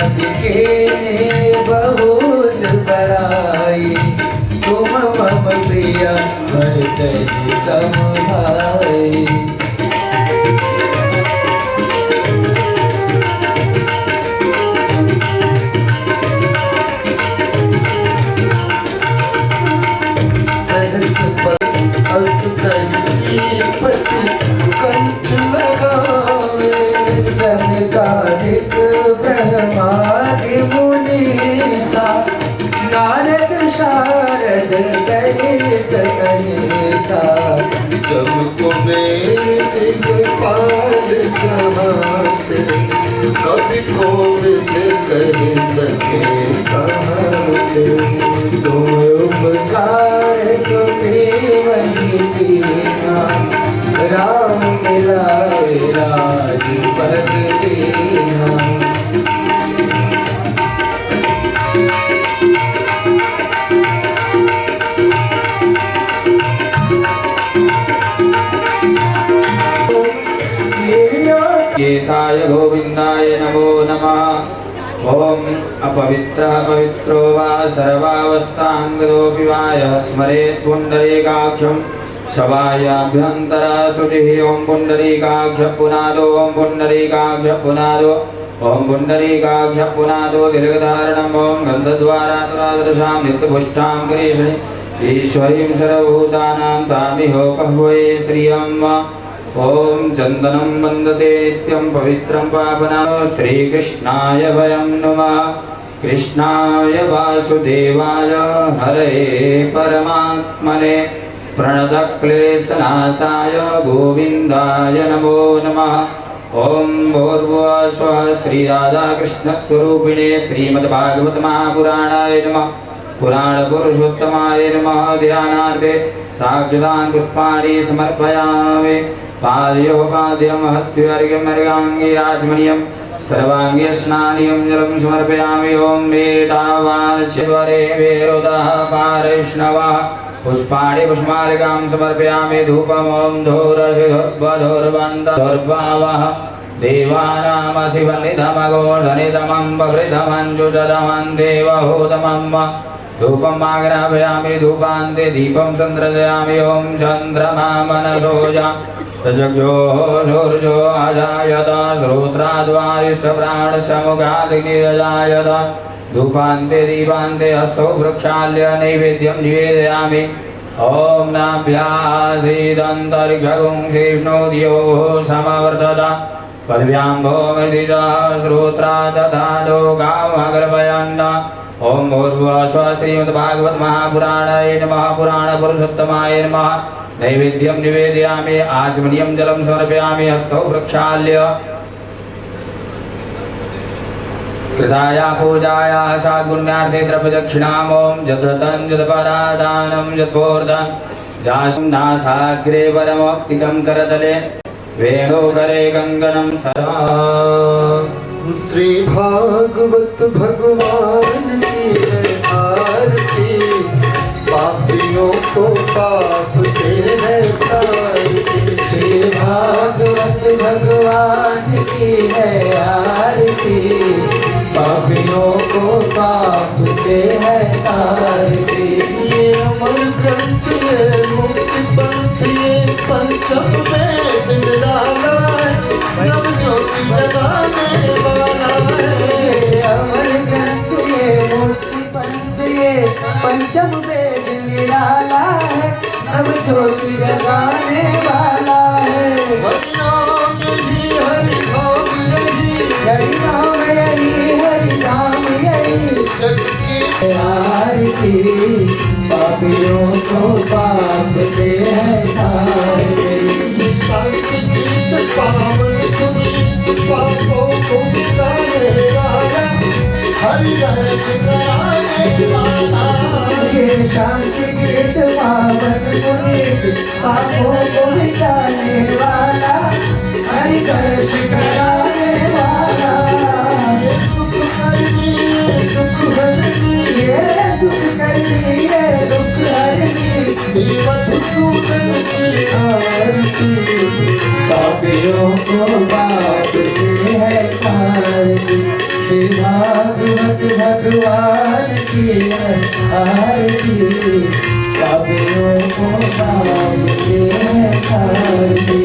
जग के बहुत बड़ाई, तुम मम प्रिय भरतहि सम भाई। कंठ लगावे सनकादिक ब्रह्मादि मुनीसा, नारद शारद सहित अहिसा, तुमको वेद पाल जमाते, कवि कोविद कह सके कहते। तुम उपकार सुग्रीवहि कीन्हा, राम मिलाए राजपद दीन्हा। केशाय गोविंदाय नमो नमः। ओम अपवित्रः पवित्रो वा सर्वावस्थांगदोऽपि वा यः स्मरेत् पुण्डरीकाक्षं शवायाभ्यन्तरा शुचिः। ओम पुण्डरीकाक्ष पुनादो, ओम पुण्डरीकाक्ष पुनादो, ओम पुण्डरीकाक्ष पुनादो दीर्घधारणम्। ओम गन्धद्वारातुरादृशां नित्यपुष्टां करीषणि ईश्वरीं सर्वभूतानां तामिहोपह्वये श्रियम्। ओम चंदनं वन्दते नित्यं पवित्रं पावनं। श्रीकृष्णाय वयं नमः, कृष्णाय वासुदेवाय हरये परमात्मने, प्रणतक्लेशनाशाय गोविन्दाय नमो नमः। ओम भूर्भुवः श्रीराधाकृष्णस्वरूपिणे श्रीमद्भागवत महापुराणाय नमः। पुराणपुरुषोत्तमाय नमः। ध्यानार्थे साक्षात् पुष्पाणि समर्पयामि। पादयोपाद्यं हस्त्वर्घ्यमर्घाङ्गे आचमनीयं, सर्वाङ्गे स्नानीयं जलं समर्पयामि। ओम मेधावास्यवरे वेरोदः पारैष्णवः, पुष्पाणि पुष्पार्घ्यं समर्पयामि। धूपम् ओम धूरशिधोर्बन्धोर्भावः, देवानामशिवनिधमघोषनिधमं बभृतमञ्जुषधमं देवहूतमं। धूपम् आग्रापयामि, धूपान्ते दीपं सन्द्रजयामि। ओम चन्द्रमा मनसोजा तजज्ञोः सूर्यो अजायत, श्रोत्राद्वारिस्य प्राणसमुखादिनिरजायत। धूपान्ते दीपान्ते हस्तौ वृक्षाल्य नैवेद्यं निवेदयामि। ओम नाभ्यासीदन्तरिक्षगुं शीर्ष्णोद्योः समवर्तत, पदव्याम्भो मृदिजः श्रोत्रा तथा लोकामग्रपयन्त। ओम भूर्भुवः श्रीमद्भागवत महापुराणाय नमः। पुराणपुरुषोत्तमाय नमः। नैवेद्यं निवेदयामि, आचमनीयं जलं समर्पयामि। हस्तौ वृक्षाल्य कृताया पूजाया सागुण्यार्थे द्रव्यदक्षिणाम्। ओम जद्धतं जदपरादानं जद्भोर्धं जासं नासाग्रे परमोक्तिकं करतले, वेणुकरे कङ्कणं सदा। श्री भागवत भगवान की है आरती, पापियों को पाप से है तारती। श्री भागवत भगवान की है आरती, पापियों को पाप से है तारती। ये अमर ग्रंथ है मुक्ति पंथ, ये पंचम वेद निराला है, नव ज्योति जगाने वाला है। ये अमर ग्रंथ ये मुक्ति पंथ, ये पंचम वेद निराला है, नव ज्योति जगाने वाला है। हरि नाम यही, हरि नाम यही, हरि नाम यही, हरि नाम यही, जग की आरती, पापियों को पाप से है तारती। शांति गीत पावन तुम्हें, पापों को मिटाने वाला, हरि दर्श कराने वाला। ये शांति गीत पावन तुम्हें, पापों को मिटाने वाला, हरि दर्श कराने वाला। ये सुख करनी है दुख हरनी, ये सुख करनी है दुख हरनी, मधुसूदन की आरती, पापियों को पाप से है तारती। श्री भागवत भगवान की है आरती, पापियों को पाप से है तारती।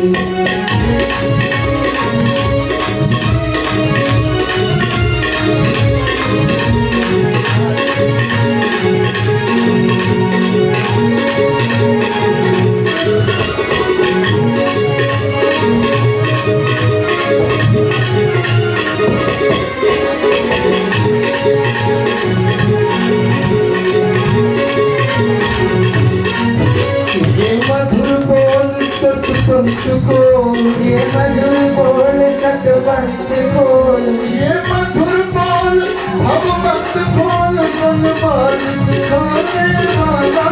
पंथ को ये मधुर बोल सतपंथ खोल, ये मधुर बोल भगवत खोल, सन्मार्ग दिखाने वाला।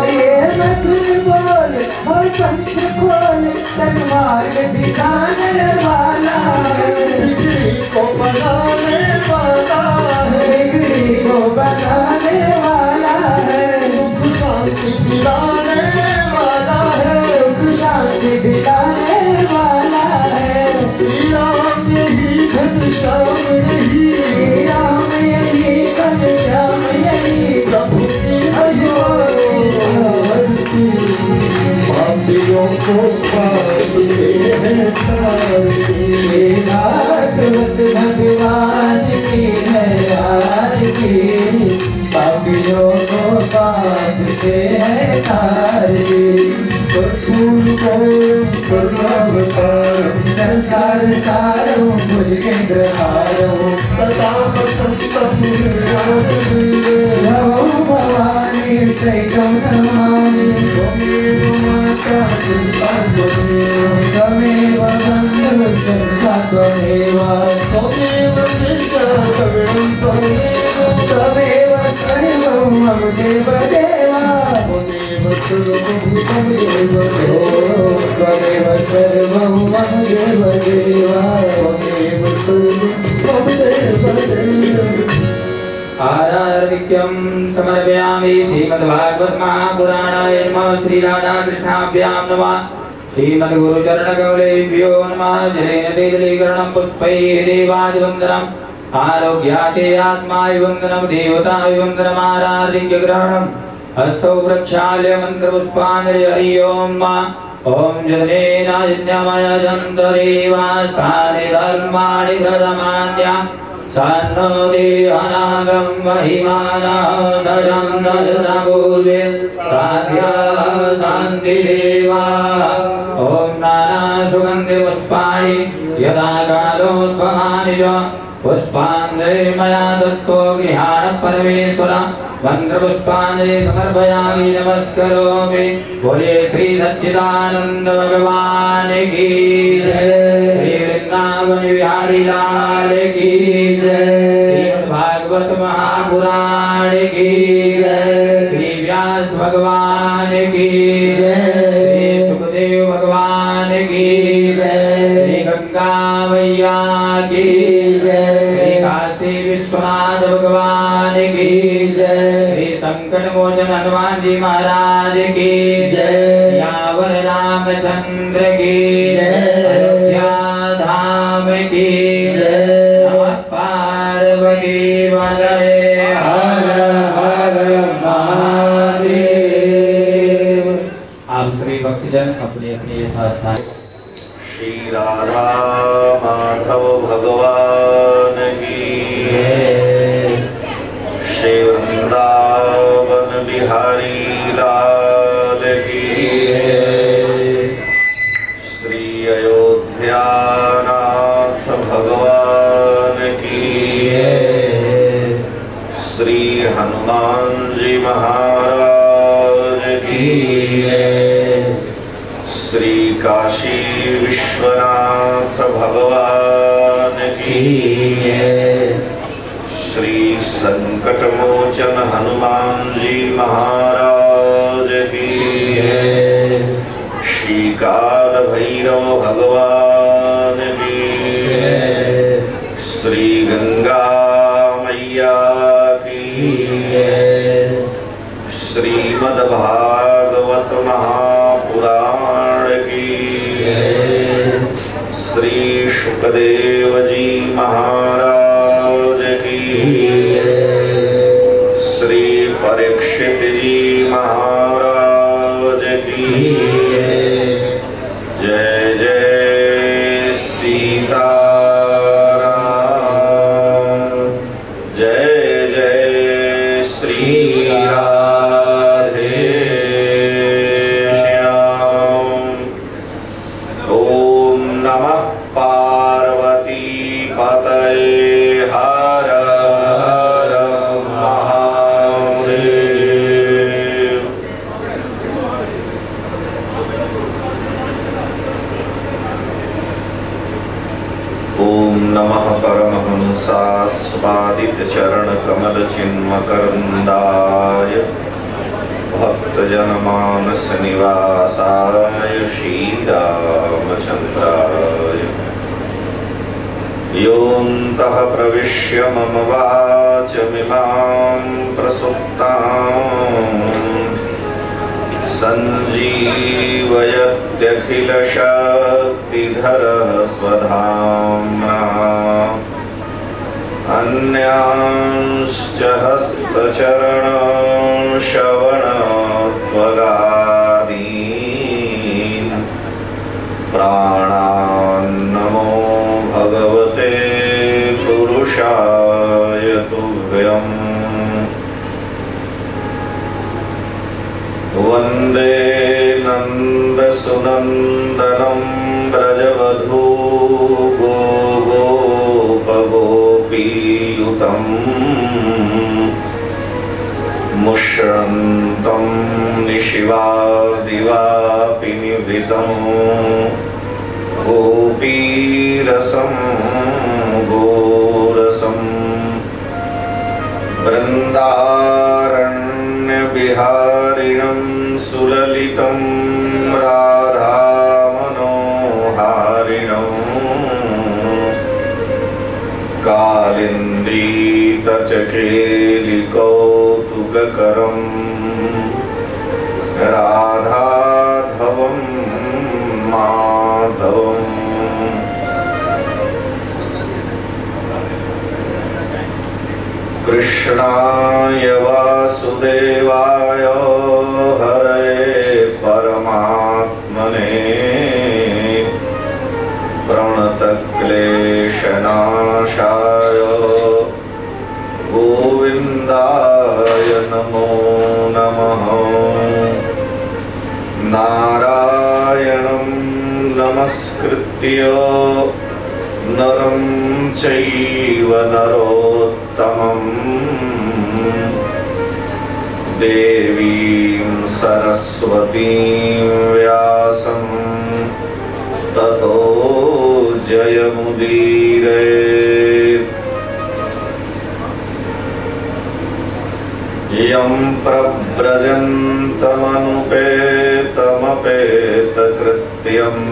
ये मधुर बोल भगवत खोल, सन्मार्ग दिखाने वाला। बिगड़ी को बनाने वाला है, बिगड़ी को बनाने वाला है। सुख शांति दिलाने वाला है, शांति दिलाने वाला है। श्री राम यही घनश्याम यही, श्री राम यही घनश्याम यही, प्रभु की आरती, पापियों को पाप से है तारती। श्री भागवत भगवान की है आरती, पापियों को पाप से है तारती। कर्पूर करुणावतारम, संसार सारं भुजगेन्द्रहारं, सदा वसन्तं हृदयारविन्दे। भवानी सैकं नमामि, त्वमेव माता पिता त्वमेव, त्वमेव बन्धुश्च त्वमेव, त्वमेव विद्या त्वमेव, त्वमेव सर्वं मम देवदेवा। त्वमेव सर्वं मम देवदेवा, त्वमेव सर्वं मम देवदेवा। आरार्घ्यं समर्पयामि। श्रीमद्भागवत महापुराणाय नमः। श्री राधाकृष्णाभ्यां नमः। श्रीमद्गुरुचरणकमलेभ्यो नमः। जलेन शीतलीकरणं पुष्पैः देवादिवन्दनम्, आरोग्याते आत्माभिवन्दनं, देवताभिवन्दनम्, आरार्घ्यग्रहणम् हस्तौ प्रक्षाल्य मन्त्रपुष्पाञ्जलि। हरि ओम्। ॐ जनेनाजन्यमयजन्तदेवास्तानि धर्माणि प्रथमान्या, सन्नो देवानागं महिमानः सजन्तपूर्वे साध्याः शान्तिदेवा। ॐ नानासुगन्धिपुष्पाणि यदा कालोद्भवानि च, पुष्पाञ्जलि मया दत्तो गृहाण परमेश्वर। मंत्रपुष्पाञ्जलि समर्पयामि, नमस्करोमि। बोलिए श्री सच्चिदानंद भगवान की जय, श्री वृंदावन बिहारी लाल की जय, श्रीमद्भागवत महापुराण की जय, श्री व्यास भगवान की जय, श्री सुखदेव भगवान की जय, श्री गंगा मैया की जय, श्री काशी विश्वनाथ भगवान की जय, श्री संकट मोचन हनुमान जी महाराज की जय, सियावर रामचंद्र की जय, अयोध्या धाम की जय। नमः पार्वती पतये, हर हर महादेव। आप सभी भक्तजन अपने अपने यथास्थान। श्री राधा माधव भगवान की जय, श्री वृंदावन बिहारी लाल की जय, श्री अयोध्यानाथ भगवान की जय, श्री हनुमान जी महाराज की जय, श्री काशी विश्वनाथ भगवान की जय, श्री संकट मोचन हनुमान जी महाराज की जय, श्री काल भैरव भगवान की जय, श्री गंगा मैया की जय, श्रीमद्भागवत महापुराण की जय, श्री शुकदेव जी महाराज परीक्षित जी महाराज की जय जय सीताराम जय जय श्री राधे श्याम। ओम नमः पार्वती पतये हर हर महादेव। ओम नमः परमहंसास्वादित चरण कमल चिन्मकरन्दाय भक्तजनमानस निवासाय श्रीरामचन्द्राय योऽन्तः प्रविश्य मम वाचमिमां प्रसुप्तां सञ्जीवयत्यखिलशक्तिधरः स्वधाम्ना अन्यांश्च हस्तचरणश्रवणत्वगादीन् प्राणान्नमो भगवते पुरुषाय तुभ्यम्। वन्दे नन्दसुनन्दनं व्रजवधूगोपगोपीयुतं मुष्यन्तं निशिवादिवापि निभृतं गोपीरसं गोरसं वृन्दारण्यविहारिणं सुललितं राधामनोहारिणं कालिन्दीतचकेलिकौतुककरं राधाधवं माधवम्। कृष्णाय वासुदेवाय हरे परमात्मने प्रणतक्लेशनाशाय गोविन्दाय नमो नमः। नारायणं नमस्कृत्य नरं चैव नरोत्तमं देवीं सरस्वतीं व्यासं ततो जयमुदीरयेत्। यं प्रव्रजन्तमनुपेतमपेतकृत्यम्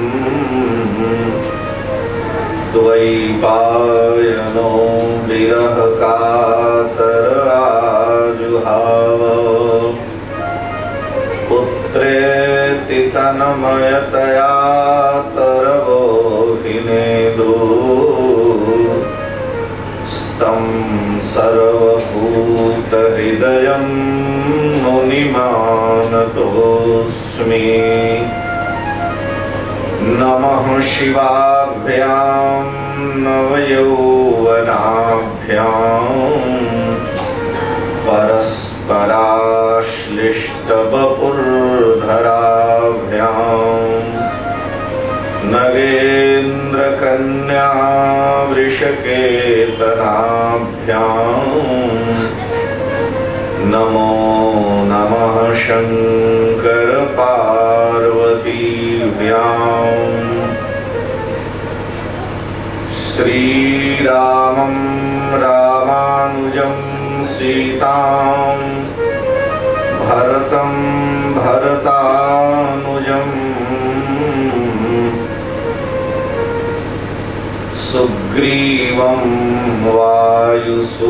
द्वैपायनो विरहकातर आजुहाव पुत्रेति तन्मयतया तरवोहिनेदु स्तं सर्वभूतहृदयं मुनिमानतोऽस्मि। नमः शिवाभ्यां नवयौवनाभ्यां परस्पराश्लिष्टवपुर्धराभ्यां नगेन्द्रकन्या वृषकेतनाभ्यां नमो नमः शङ्कर पार्वतीभ्यां। श्रीरामं रामानुजं सीतां भरतं भरतानुजं सुग्रीवं वायुसूनुं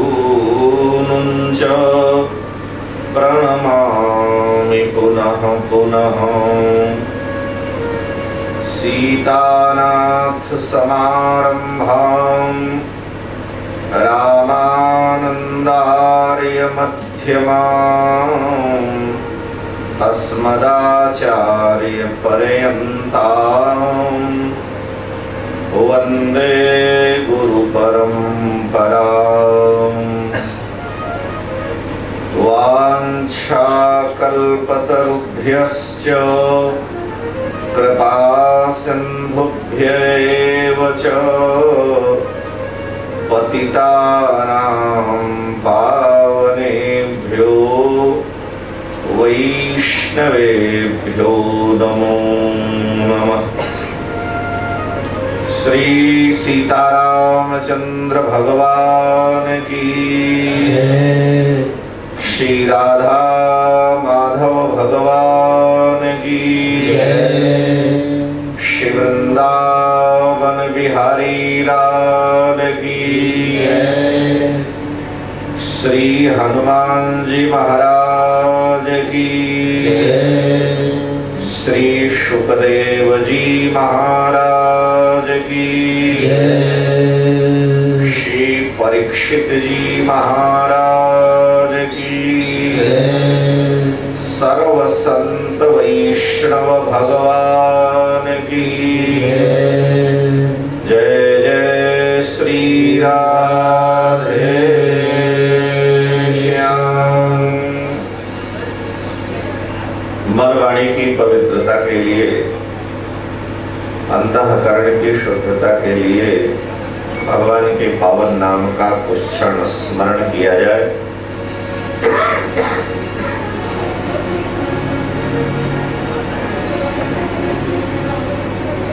च प्रणमामि पुनः पुनः। सीतानाथ समारंभां रामानन्दार्य मध्य मध्यमाम् अस्मदाचार्यपर्यन्ताम् वन्दे गुरुपरम्पराम्। वाञ्छाकल्पतरुभ्यश्च कृपासिन्धुभ्य एव च पतितानां पावनेभ्यो वैष्णवेभ्यो नमो नमः। श्री सीतारामचंद्र भगवान की जय। श्री राधा माधव भगवान की जय। श्री वृंदावन बिहारी लाल की जय। श्री हनुमान जी महाराज की जय। श्री शुकदेव जी महाराज की जय। श्री परीक्षित जी महाराज की जय। सर्व संत वैष्णव भगवान की जय जय श्री राधे श्याम। मन वाणी की पवित्रता के लिए, अंतःकरण की शुद्धता के लिए भगवान के पावन नाम का कुछ क्षण स्मरण किया जाए।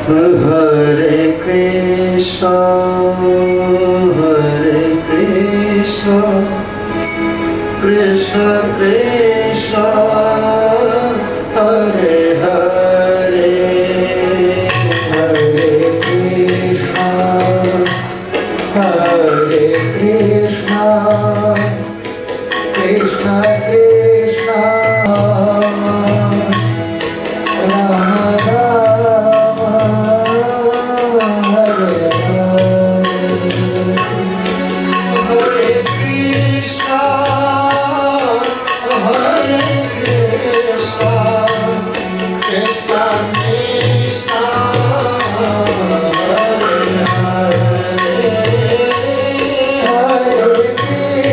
हरे कृष्णा कृष्ण कृष्ण हरे हरे, हरे कृष्णा कृष्ण कृष्ण राम राम हरे हरे, हरे कृष्णा कृष्ण कृष्ण हरे हरे, हरे कृष्णा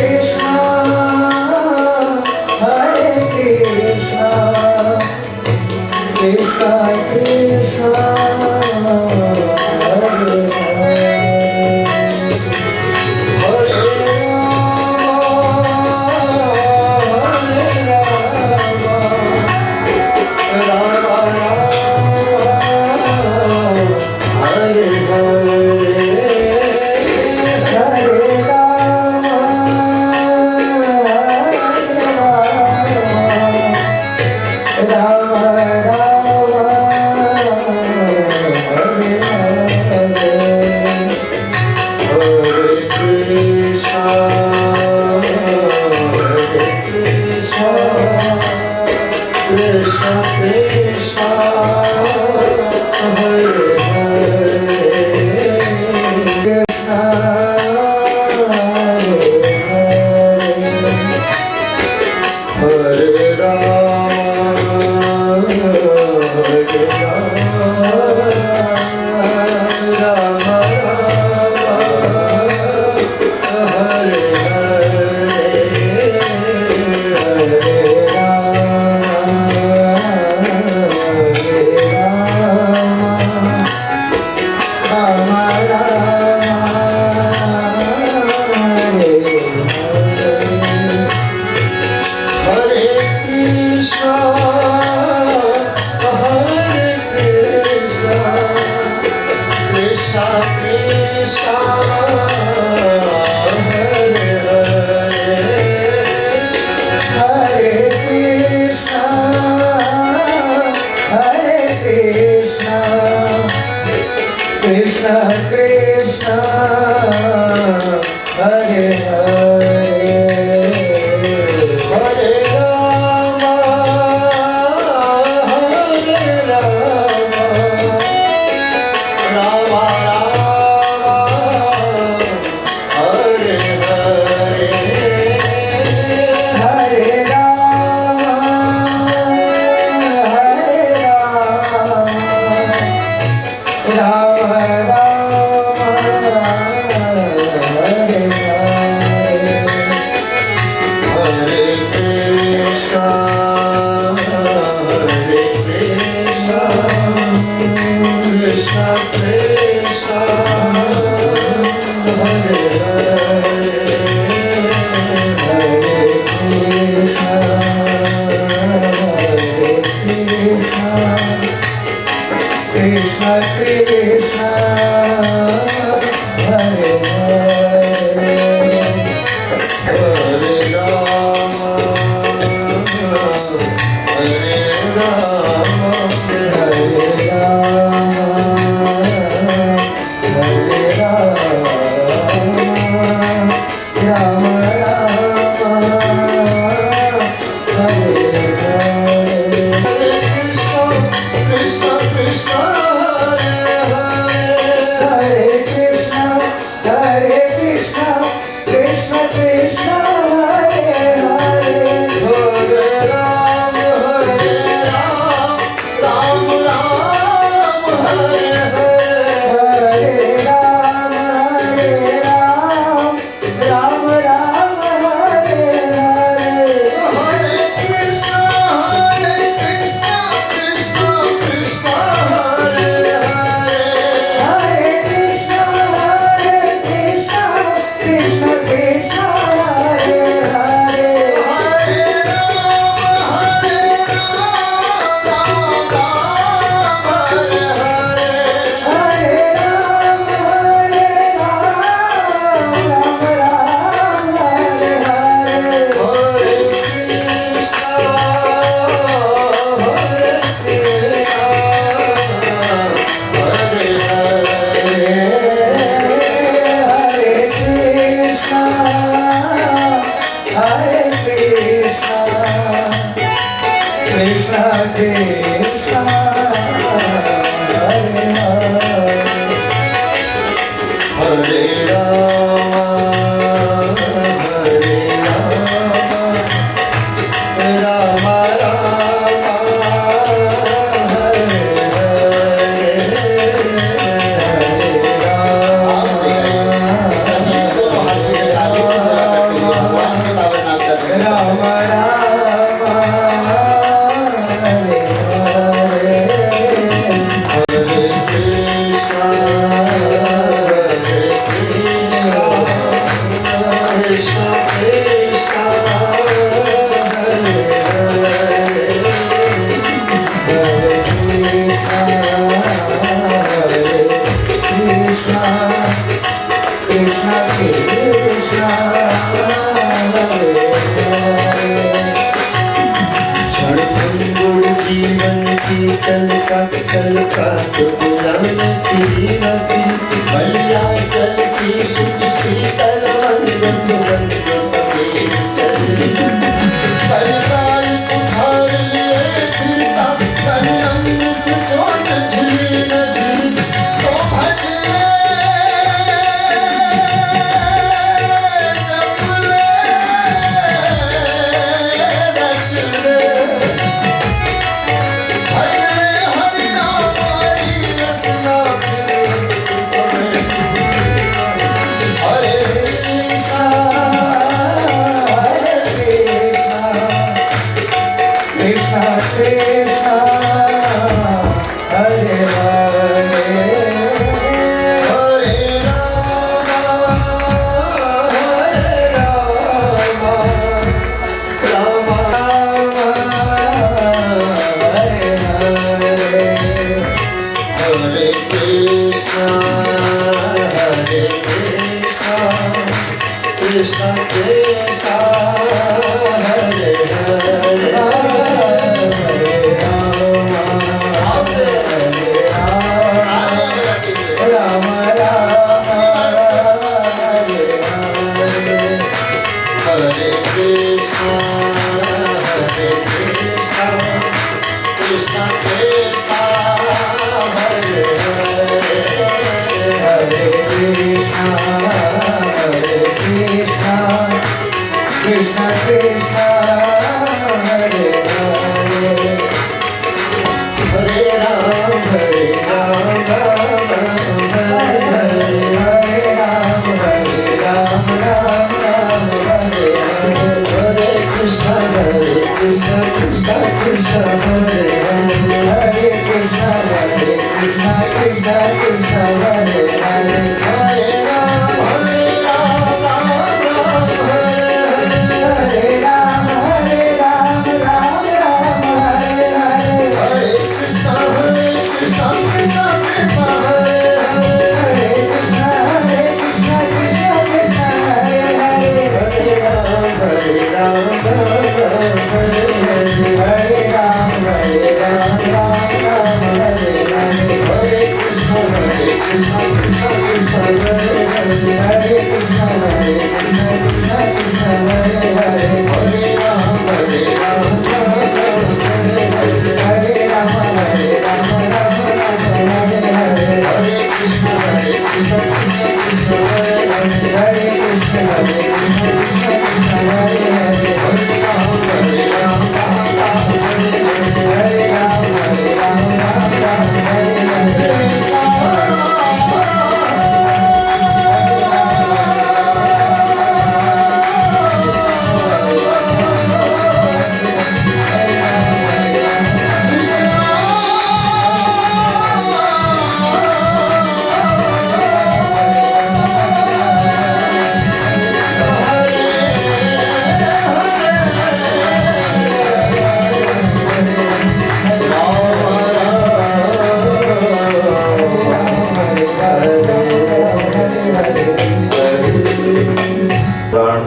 पुराण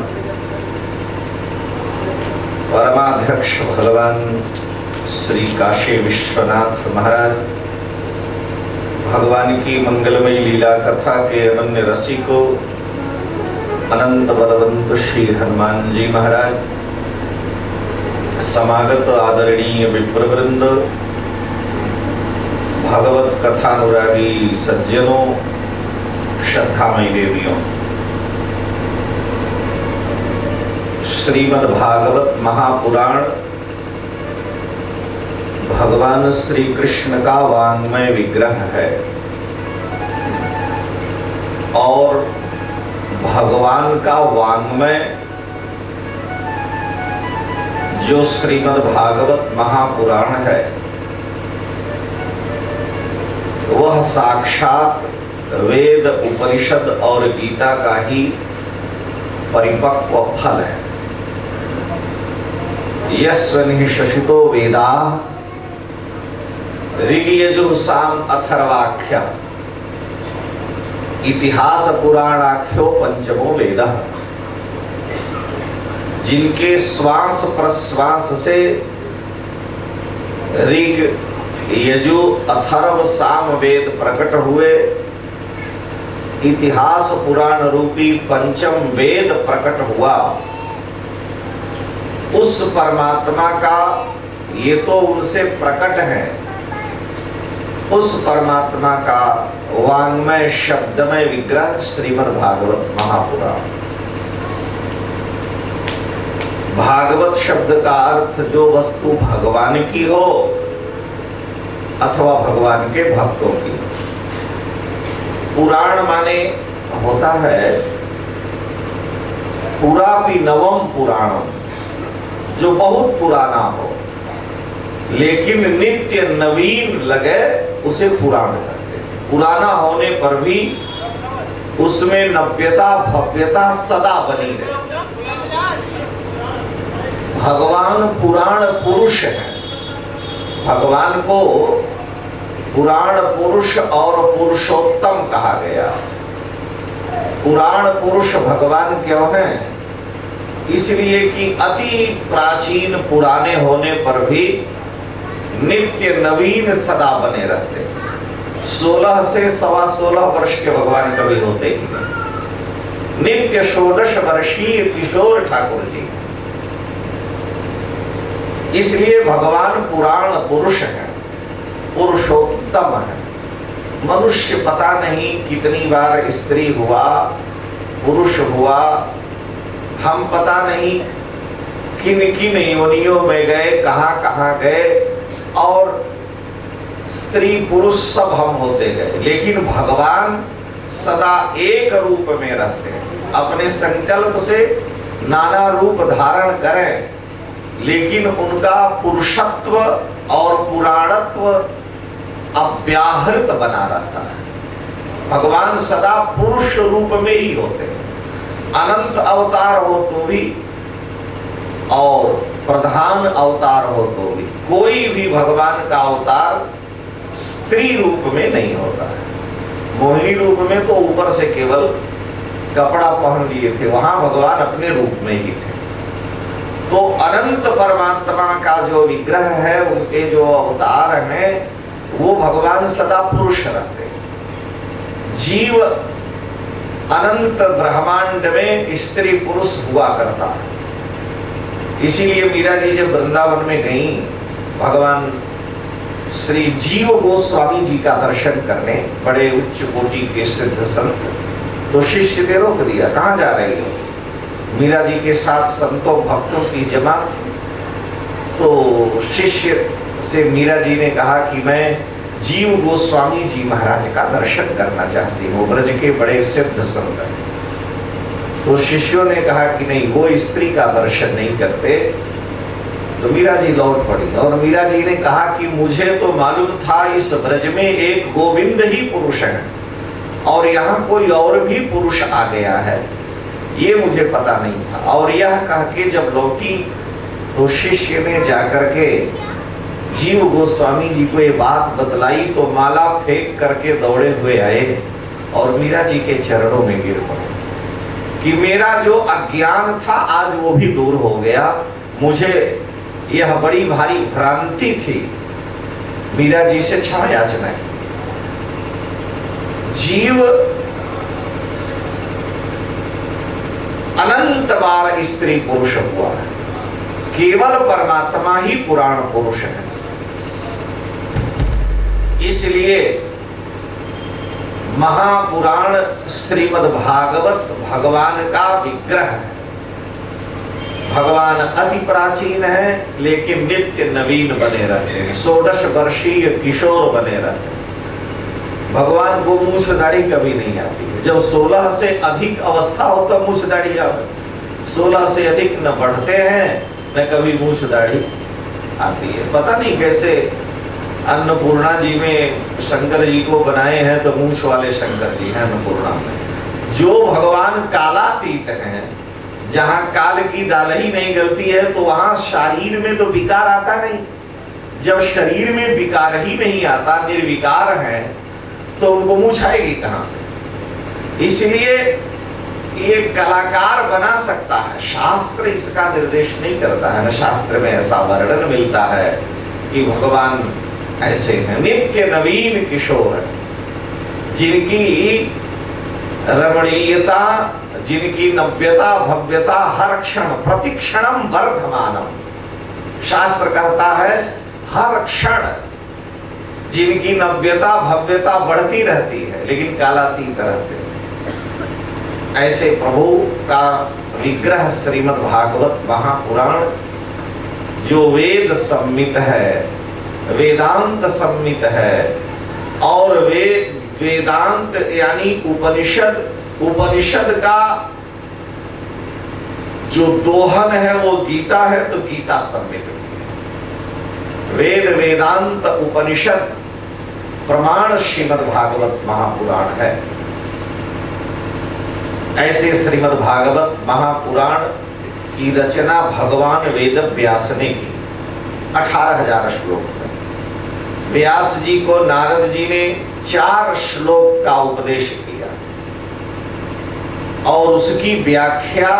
परमाध्यक्ष भगवान श्री काशी विश्वनाथ महाराज भगवान की मंगलमयी लीला कथा के अनन्य रसिको अनंत बलवंत श्री हनुमान जी महाराज, समागत आदरणीय विप्रवृंद, भगवत कथानुरागी सज्जनों, श्रद्धामयी देवियों, श्रीमद् भागवत महापुराण भगवान श्री कृष्ण का वाङ्मय विग्रह है और भगवान का वाङ्मय जो श्रीमद् भागवत महापुराण है वह साक्षात वेद, उपनिषद और गीता का ही परिपक्व फल है। यस्वनि शशितो वेदा ऋग्यजुः साम अथर्वाख्य इतिहास पुराणाख्यो पंचमो वेदः। जिनके श्वास प्रश्वास से ऋग, यजु, अथर्व, साम वेद प्रकट हुए, इतिहास पुराण रूपी पंचम वेद प्रकट हुआ, उस परमात्मा का ये तो उनसे प्रकट है, उस परमात्मा का वाङ्मय शब्दमय विग्रह श्रीमद् भागवत महापुराण। भागवत शब्द का अर्थ जो वस्तु भगवान की हो अथवा भगवान के भक्तों की। पुराण माने होता है पुरापि नवम पुराणम, जो बहुत पुराना हो लेकिन नित्य नवीन लगे उसे पुराण कहते हैं। पुराना होने पर भी उसमें नव्यता भव्यता सदा बनी रहे। भगवान पुराण पुरुष है। भगवान को पुराण पुरुष और पुरुषोत्तम कहा गया। पुराण पुरुष भगवान क्यों है? इसलिए कि अति प्राचीन पुराने होने पर भी नित्य नवीन सदा बने रहते। 16 से 16.25 वर्ष के भगवान कभी होते ही नहीं। नित्य 16 वर्षीय किशोर ठाकुर जी। इसलिए भगवान पुराण पुरुष है, पुरुषोत्तम है। मनुष्य पता नहीं कितनी बार स्त्री हुआ, पुरुष हुआ, हम पता नहीं किन किन योनियों में गए, कहां कहां गए, और स्त्री पुरुष सब हम होते गए, लेकिन भगवान सदा एक रूप में रहते हैं। अपने संकल्प से नाना रूप धारण करें, लेकिन उनका पुरुषत्व और पुराणत्व अव्याहृत बना रहता है। भगवान सदा पुरुष रूप में ही होते हैं। अनंत अवतार हो तो भी और प्रधान अवतार हो तो भी, कोई भी भगवान का अवतार स्त्री रूप में नहीं होता है। मोहिनी रूप में तो ऊपर से केवल कपड़ा पहन लिए थे, वहां भगवान अपने रूप में ही थे। तो अनंत परमात्मा का जो विग्रह है, उनके जो अवतार हैं, वो भगवान सदा पुरुष रहते हैं। जीव अनंत ब्रह्मांड में स्त्री पुरुष हुआ करता है। इसीलिए मीरा जी जब वृंदावन में गई भगवान श्री जीव गोस्वामी जी का दर्शन करने, बड़े उच्च कोटि के सिद्ध संत, तो शिष्य ने रोक दिया, कहाँ जा रही हो? मीरा जी के साथ संतों भक्तों की जमात थी। तो शिष्य से मीरा जी ने कहा कि मैं जीव गोस्वामी जी महाराज का दर्शन करना चाहती हूँ, ब्रज के बड़े सिद्ध संत हैं। तो शिष्यों ने कहा कि नहीं, वो स्त्री का दर्शन नहीं करते। तो मीरा जी लौट पड़ी और मीरा जी ने कहा कि मुझे तो मालूम था इस ब्रज में एक गोविंद ही पुरुष है और यहाँ कोई और भी पुरुष आ गया है, ये मुझे पता नहीं था। और यह कह के जब लौटी तो शिष्य ने जाकर के जीव गोस्वामी जी को ये बात बतलाई तो माला फेंक करके दौड़े हुए आए और मीरा जी के चरणों में गिर पड़े कि मेरा जो अज्ञान था आज वो भी दूर हो गया, मुझे यह बड़ी भारी भ्रांति थी। मीरा जी से क्षमा याचना की। जीव अनंत बार स्त्री पुरुष हुआ है, केवल परमात्मा ही पुराण पुरुष है। इसलिए महापुराण श्रीमद् भागवत भगवान का विग्रह है। भगवान अति प्राचीन है लेकिन नित्य नवीन बने रहते हैं, 16 वर्षीय किशोर बने रहते हैं। भगवान को मूछ दाढ़ी कभी नहीं आती है। जब 16 से अधिक अवस्था हो तब मूछ दाढ़ी आवे, 16 से अधिक न बढ़ते हैं न कभी मूछ दाढ़ी आती है। पता नहीं कैसे अन्नपूर्णा जी में शंकर जी को बनाए हैं तो मूछ वाले शंकर जी हैं अन्नपूर्णा में। जो भगवान कालातीत हैं, जहां काल की दाल ही नहीं गलती है तो वहां शरीर में तो विकार आता नहीं। जब शरीर में विकार ही नहीं आता, निर्विकार है, तो उनको मूछ आएगी कहां से? इसलिए ये कलाकार बना सकता है, शास्त्र इसका निर्देश नहीं करता है। न शास्त्र में ऐसा वर्णन मिलता है कि भगवान ऐसे हैं। नित्य नवीन किशोर जिनकी रमणीयता, जिनकी नव्यता भव्यता हर क्षण प्रतिक्षणम वर्धमानम, शास्त्र कहता है हर क्षण जिनकी नव्यता भव्यता बढ़ती रहती है लेकिन कालातीत रहते हैं। ऐसे प्रभु का विग्रह श्रीमद् भागवत महापुराण जो वेद सम्मित है, वेदांत सम्मित है और वेदांत यानी उपनिषद, उपनिषद का जो दोहन है वो गीता है तो गीता सम्मित है। वेद वेदांत उपनिषद प्रमाण श्रीमद् भागवत महापुराण है। ऐसे श्रीमद् भागवत महापुराण की रचना भगवान वेद व्यास ने की 18,000 श्लोक में। व्यास जी को नारद जी ने 4 श्लोक का उपदेश किया और उसकी व्याख्या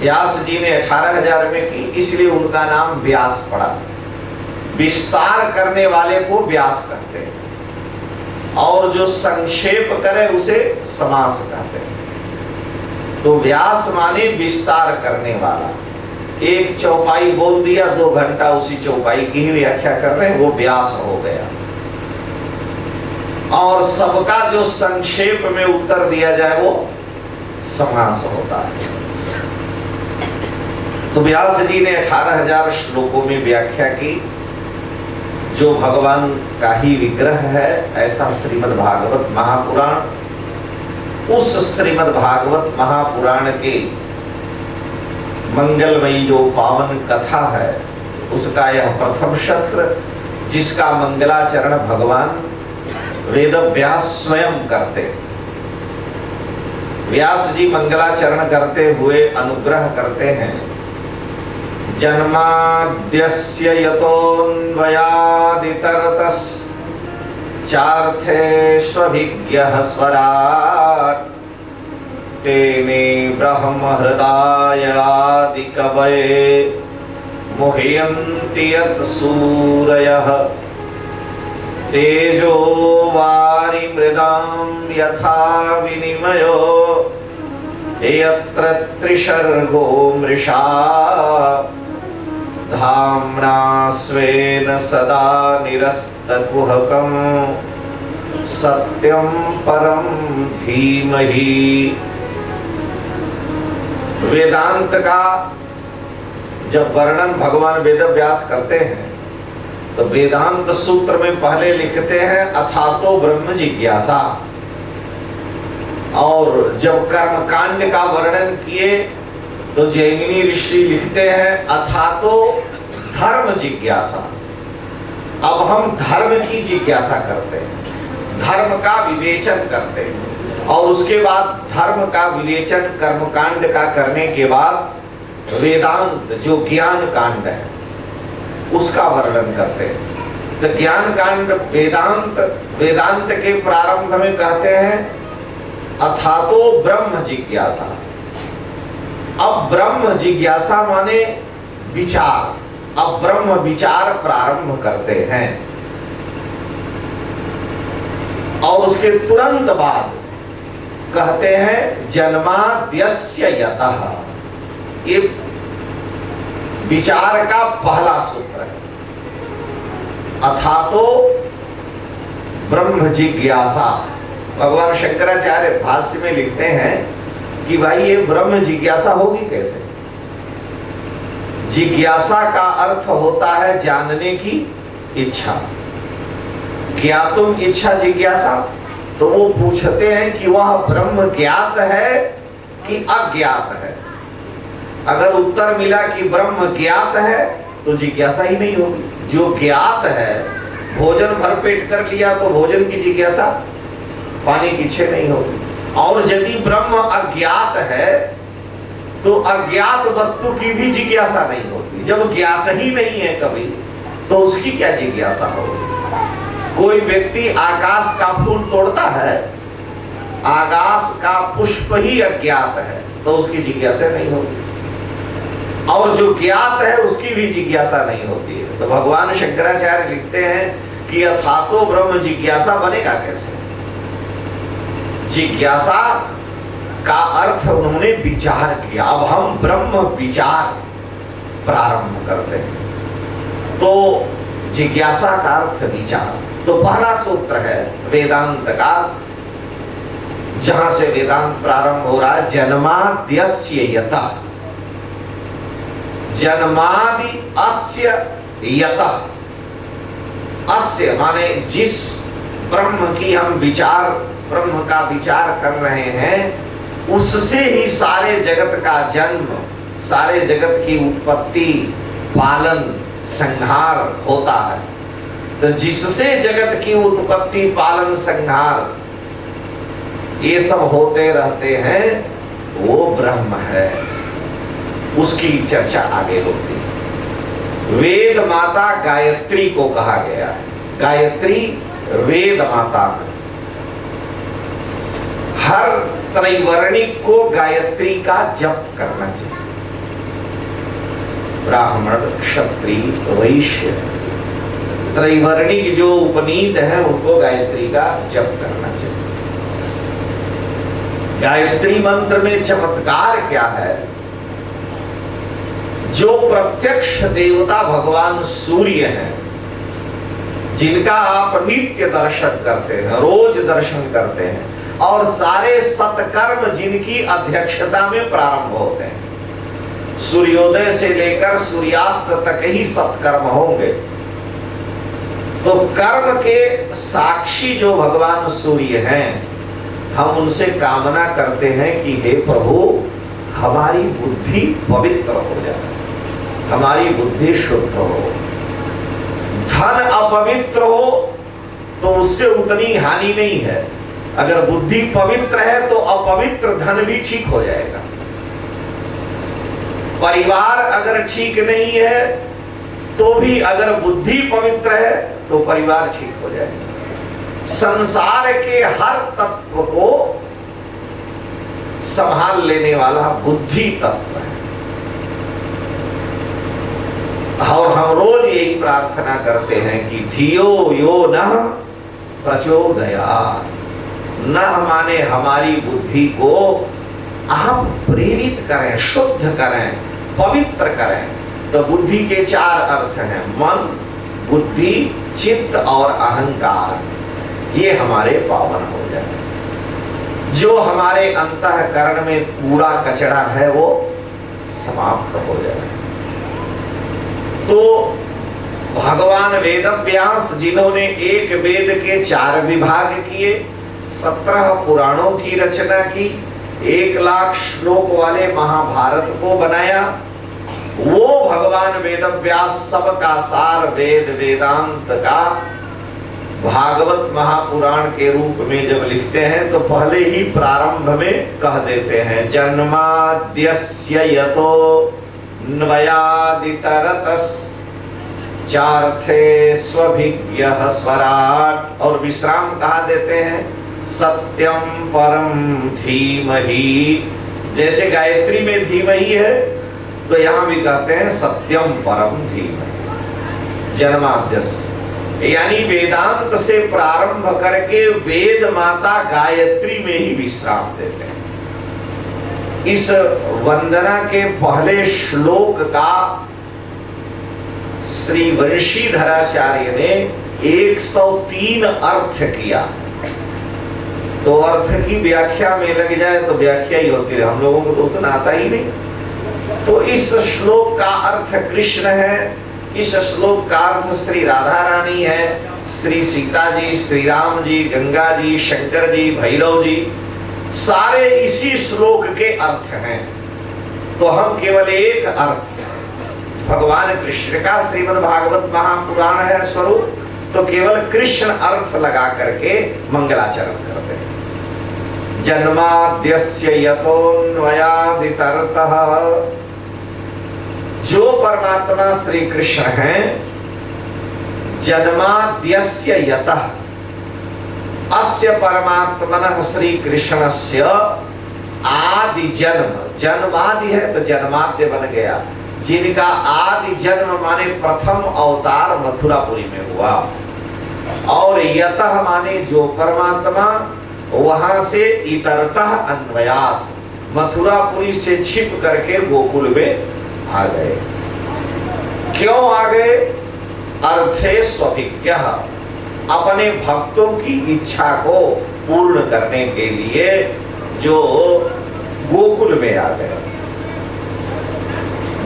व्यास जी ने 18,000 में की, इसलिए उनका नाम व्यास पड़ा। विस्तार करने वाले को व्यास कहते हैं और जो संक्षेप करे उसे समास कहते हैं। तो व्यास माने विस्तार करने वाला। एक चौपाई बोल दिया, 2 घंटा उसी चौपाई की ही व्याख्या कर रहे हैं, वो व्यास हो गया। और सबका जो संक्षेप में उत्तर दिया जाए वो समास होता है। तो व्यास जी ने 18,000 श्लोकों में व्याख्या की। जो भगवान का ही विग्रह है ऐसा श्रीमद् भागवत महापुराण। उस श्रीमद् भागवत महापुराण के मंगलमयी जो पावन कथा है उसका यह प्रथम सत्र, जिसका मंगलाचरण भगवान वेद व्यास स्वयं करते। व्यास जी मंगलाचरण करते हुए अनुग्रह करते हैं। जन्माद्यस्य यतोऽन्वयादितरतः चार्थेष्वभिज्ञः स्वराट् तेने ब्रह्म हृदय आदि कवये मुह्यन्ति यत् सूरयः तेजो वारि मृदां यथा विनिमयो यत्र त्रिसर्गो मृषा धाम्ना स्वेन सदा निरस्तकुहकम् सत्यम परम धीमहि। वेदांत का जब वर्णन भगवान वेद व्यास करते हैं तो वेदांत सूत्र में पहले लिखते हैं अथातो ब्रह्म जिज्ञासा, और जब कर्म कांड का वर्णन किए तो जैमिनी ऋषि लिखते हैं अथातो धर्म जिज्ञासा। अब हम धर्म की जिज्ञासा करते हैं, धर्म का विवेचन करते हैं, और उसके बाद धर्म का विवेचन कर्मकांड का करने के बाद वेदांत जो ज्ञान कांड है उसका वर्णन करते हैं। तो ज्ञान कांड वेदांत के प्रारंभ में कहते हैं अथातो ब्रह्म जिज्ञासा। अब ब्रह्म जिज्ञासा माने विचार, अब ब्रह्म विचार प्रारंभ करते हैं, और उसके तुरंत बाद कहते हैं जन्माद्यस्य यतः। ये विचार का पहला सूत्र है, अथातो ब्रह्म जिज्ञासा। भगवान शंकराचार्य भाष्य में लिखते हैं कि भाई ये ब्रह्म जिज्ञासा होगी कैसे। जिज्ञासा का अर्थ होता है जानने की इच्छा, ज्ञातुम इच्छा जिज्ञासा। तो वो पूछते हैं कि वह ब्रह्म ज्ञात है कि अज्ञात है। अगर उत्तर मिला कि ब्रह्म ज्ञात है तो जिज्ञासा ही नहीं होगी। जो ज्ञात है, भोजन भरपेट कर लिया तो भोजन की जिज्ञासा, पानी की इच्छा नहीं होगी। और यदि ब्रह्म अज्ञात है तो अज्ञात वस्तु की भी जिज्ञासा नहीं होती। जब ज्ञात ही नहीं है कभी तो उसकी क्या जिज्ञासा होगी। कोई व्यक्ति आकाश का फूल तोड़ता है, आकाश का पुष्प ही अज्ञात है तो उसकी जिज्ञासा नहीं होती, और जो ज्ञात है उसकी भी जिज्ञासा नहीं होती है। तो भगवान शंकराचार्य लिखते हैं कि अथातो ब्रह्म जिज्ञासा बनेगा कैसे। जिज्ञासा का अर्थ उन्होंने विचार किया। अब हम ब्रह्म विचार प्रारंभ करते हैं। तो जिज्ञासा का अर्थ विचार। तो पहला सूत्र है वेदांत का, जहां से वेदांत प्रारंभ हो रहा है, जन्माद्यस्य यतः। जन्मादि अस्य यतः। अस्य माने जिस ब्रह्म की हम विचार, ब्रह्म का विचार कर रहे हैं, उससे ही सारे जगत का जन्म, सारे जगत की उत्पत्ति, पालन, संहार होता है। तो जिससे जगत की उत्पत्ति, पालन, संहार ये सब होते रहते हैं वो ब्रह्म है। उसकी चर्चा आगे होती है। वेद माता गायत्री को कहा गया है। गायत्री वेद माता है। हर त्रैवर्णिक को गायत्री का जप करना चाहिए। ब्राह्मण, क्षत्रिय, वैश्य, त्रैवर्णिक जो उपनीत है उनको गायत्री का जप करना चाहिए। गायत्री मंत्र में चमत्कार क्या है। जो प्रत्यक्ष देवता भगवान सूर्य हैं, जिनका आप नित्य दर्शन करते हैं, रोज दर्शन करते हैं, और सारे सत्कर्म जिनकी अध्यक्षता में प्रारंभ होते हैं, सूर्योदय से लेकर सूर्यास्त तक ही सत्कर्म होंगे। तो कर्म के साक्षी जो भगवान सूर्य हैं, हम उनसे कामना करते हैं कि हे प्रभु हमारी बुद्धि पवित्र हो जाए, हमारी बुद्धि शुद्ध हो। धन अपवित्र हो तो उससे उतनी हानि नहीं है। अगर बुद्धि पवित्र है तो अपवित्र धन भी ठीक हो जाएगा। परिवार अगर ठीक नहीं है तो भी अगर बुद्धि पवित्र है तो परिवार ठीक हो जाएगा। संसार के हर तत्व को संभाल लेने वाला बुद्धि तत्व है। और हम रोज यही प्रार्थना करते हैं कि धियो यो नः प्रचोदयात्। नः माने हमारी बुद्धि को आप प्रेरित करें, शुद्ध करें, पवित्र करें। तो बुद्धि के चार अर्थ हैं, मन, बुद्धि, चित्त और अहंकार। ये हमारे पावन हो जाए। जो हमारे अंतःकरण में कूड़ा कचरा है वो समाप्त हो जाए। तो भगवान वेदव्यास जिन्होंने एक वेद के 4 विभाग किए, 17 पुराणों की रचना की, 1 लाख श्लोक वाले महाभारत को बनाया, वो भगवान वेदव्यास सबका सार वेद वेदांत का भागवत महापुराण के रूप में जब लिखते हैं तो पहले ही प्रारंभ में कह देते हैं, जन्माद्यस्य यतो न्वयादितरतस् चार्थे स्वभिज्ञः स्वराट, और विश्राम कहा देते हैं सत्यम परम धीमहि। जैसे गायत्री में धीमहि है तो यहां भी कहते हैं सत्यम परम धीमहि। जन्माद्यस्य यानी वेदांत से प्रारंभ करके वेद माता गायत्री में ही विश्राम देते हैं। इस वंदना के पहले श्लोक का श्री वंशीधराचार्य ने 103 अर्थ किया। तो अर्थ की व्याख्या में लग जाए तो व्याख्या ही होती है, हम लोगों को तो उतना आता ही नहीं। तो इस श्लोक का अर्थ कृष्ण है, इस श्लोक का अर्थ श्री राधा रानी है, श्री सीता जी, श्री राम जी, गंगा जी, शंकर जी, भैरव जी, सारे इसी श्लोक के अर्थ हैं। तो हम केवल एक अर्थ, भगवान कृष्ण का श्रीमद् भागवत महापुराण है स्वरूप, तो केवल कृष्ण अर्थ लगा करके मंगलाचरण करते हैं। जन्माद्यस्य यतोऽन्वयादितरतः, जो परमात्मा श्री कृष्ण हैं, जन्माद्यस्य यतः, अस्य परमात्मनः श्री कृष्णस्य आदि जन्म, जन्मादि है तो जन्माद्य बन गया, जिनका आदि जन्म माने प्रथम अवतार मथुरापुरी में हुआ, और यतः माने जो परमात्मा वहां से इतरतः अन्वयात, मथुरापुरी से छिप करके गोकुल में आ गए। क्यों आ गए? अर्थे स्वभिज्ञः, अपने भक्तों की इच्छा को पूर्ण करने के लिए जो गोकुल में आ गए।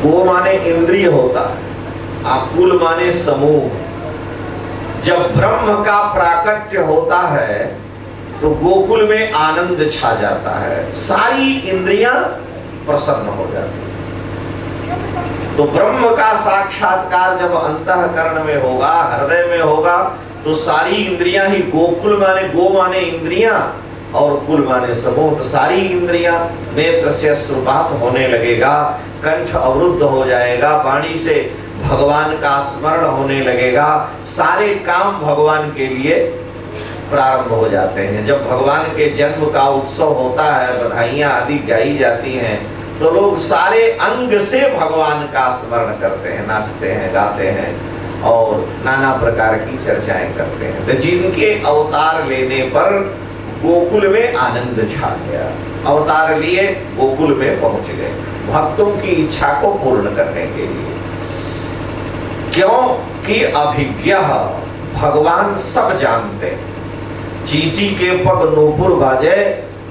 गो माने इंद्रिय होता है, आकुल माने समूह। जब ब्रह्म का प्राकट्य होता है तो गोकुल में आनंद छा जाता है, सारी इंद्रियां प्रसन्न हो जाती है। तो ब्रह्म का साक्षात्कार जब अंतःकरण में होगा, हृदय में होगा, तो सारी इंद्रियां ही, गोकुल माने गो माने इंद्रियां और कुल माने समूह, तो सारी इंद्रियां, नेत्र से अश्रुपात होने लगेगा, कंठ अवरुद्ध हो जाएगा, वाणी से भगवान का स्मरण होने लगेगा, सारे काम भगवान के लिए प्रारंभ हो जाते हैं। जब भगवान के जन्म का उत्सव होता है, बधाइयां आदि गाई जाती हैं, तो लोग सारे अंग से भगवान का स्मरण करते हैं, नाचते हैं, गाते हैं और नाना प्रकार की चर्चाएं करते हैं। तो जिनके अवतार लेने पर गोकुल में आनंद छा गया, अवतार लिए गोकुल में पहुंच गए भक्तों की इच्छा को पूर्ण करने के लिए। क्यों कि अभिज्ञ, भगवान सब जानते हैं। चींटी के पग नूपुर बाजे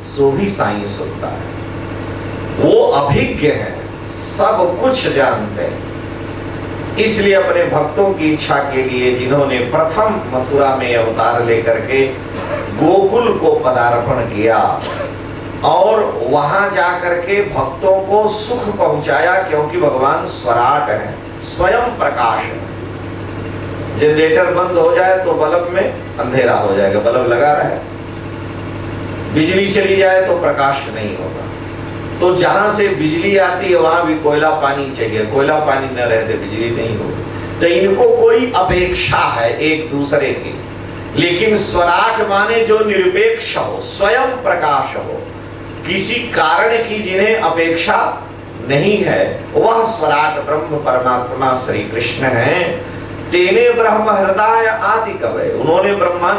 सो भी साईं सुनता है। वो अभिज्ञ है, सब कुछ जानते हैं। इसलिए अपने भक्तों की इच्छा के लिए जिन्होंने प्रथम मथुरा में अवतार लेकर के गोकुल को पदार्पण किया और वहां जाकर के भक्तों को सुख पहुंचाया, क्योंकि भगवान स्वराट है, स्वयं प्रकाश है। जनरेटर बंद हो जाए तो बल्ब में अंधेरा हो जाएगा, बल्ब लगा रहे, बिजली चली जाए तो प्रकाश नहीं होगा। तो जहां से बिजली आती है वहां भी कोयला पानी चाहिए, कोयला पानी न रहते बिजली नहीं होगी। तो इनको कोई अपेक्षा है एक दूसरे की, लेकिन स्वराट माने जो निरपेक्ष हो, स्वयं प्रकाश हो, किसी कारण की जिन्हें अपेक्षा नहीं है, वह स्वराट ब्रह्म परमात्मा श्री कृष्ण हैं। तेने ब्रह्म हृदय आदि कवय, उन्होंने ब्रह्मा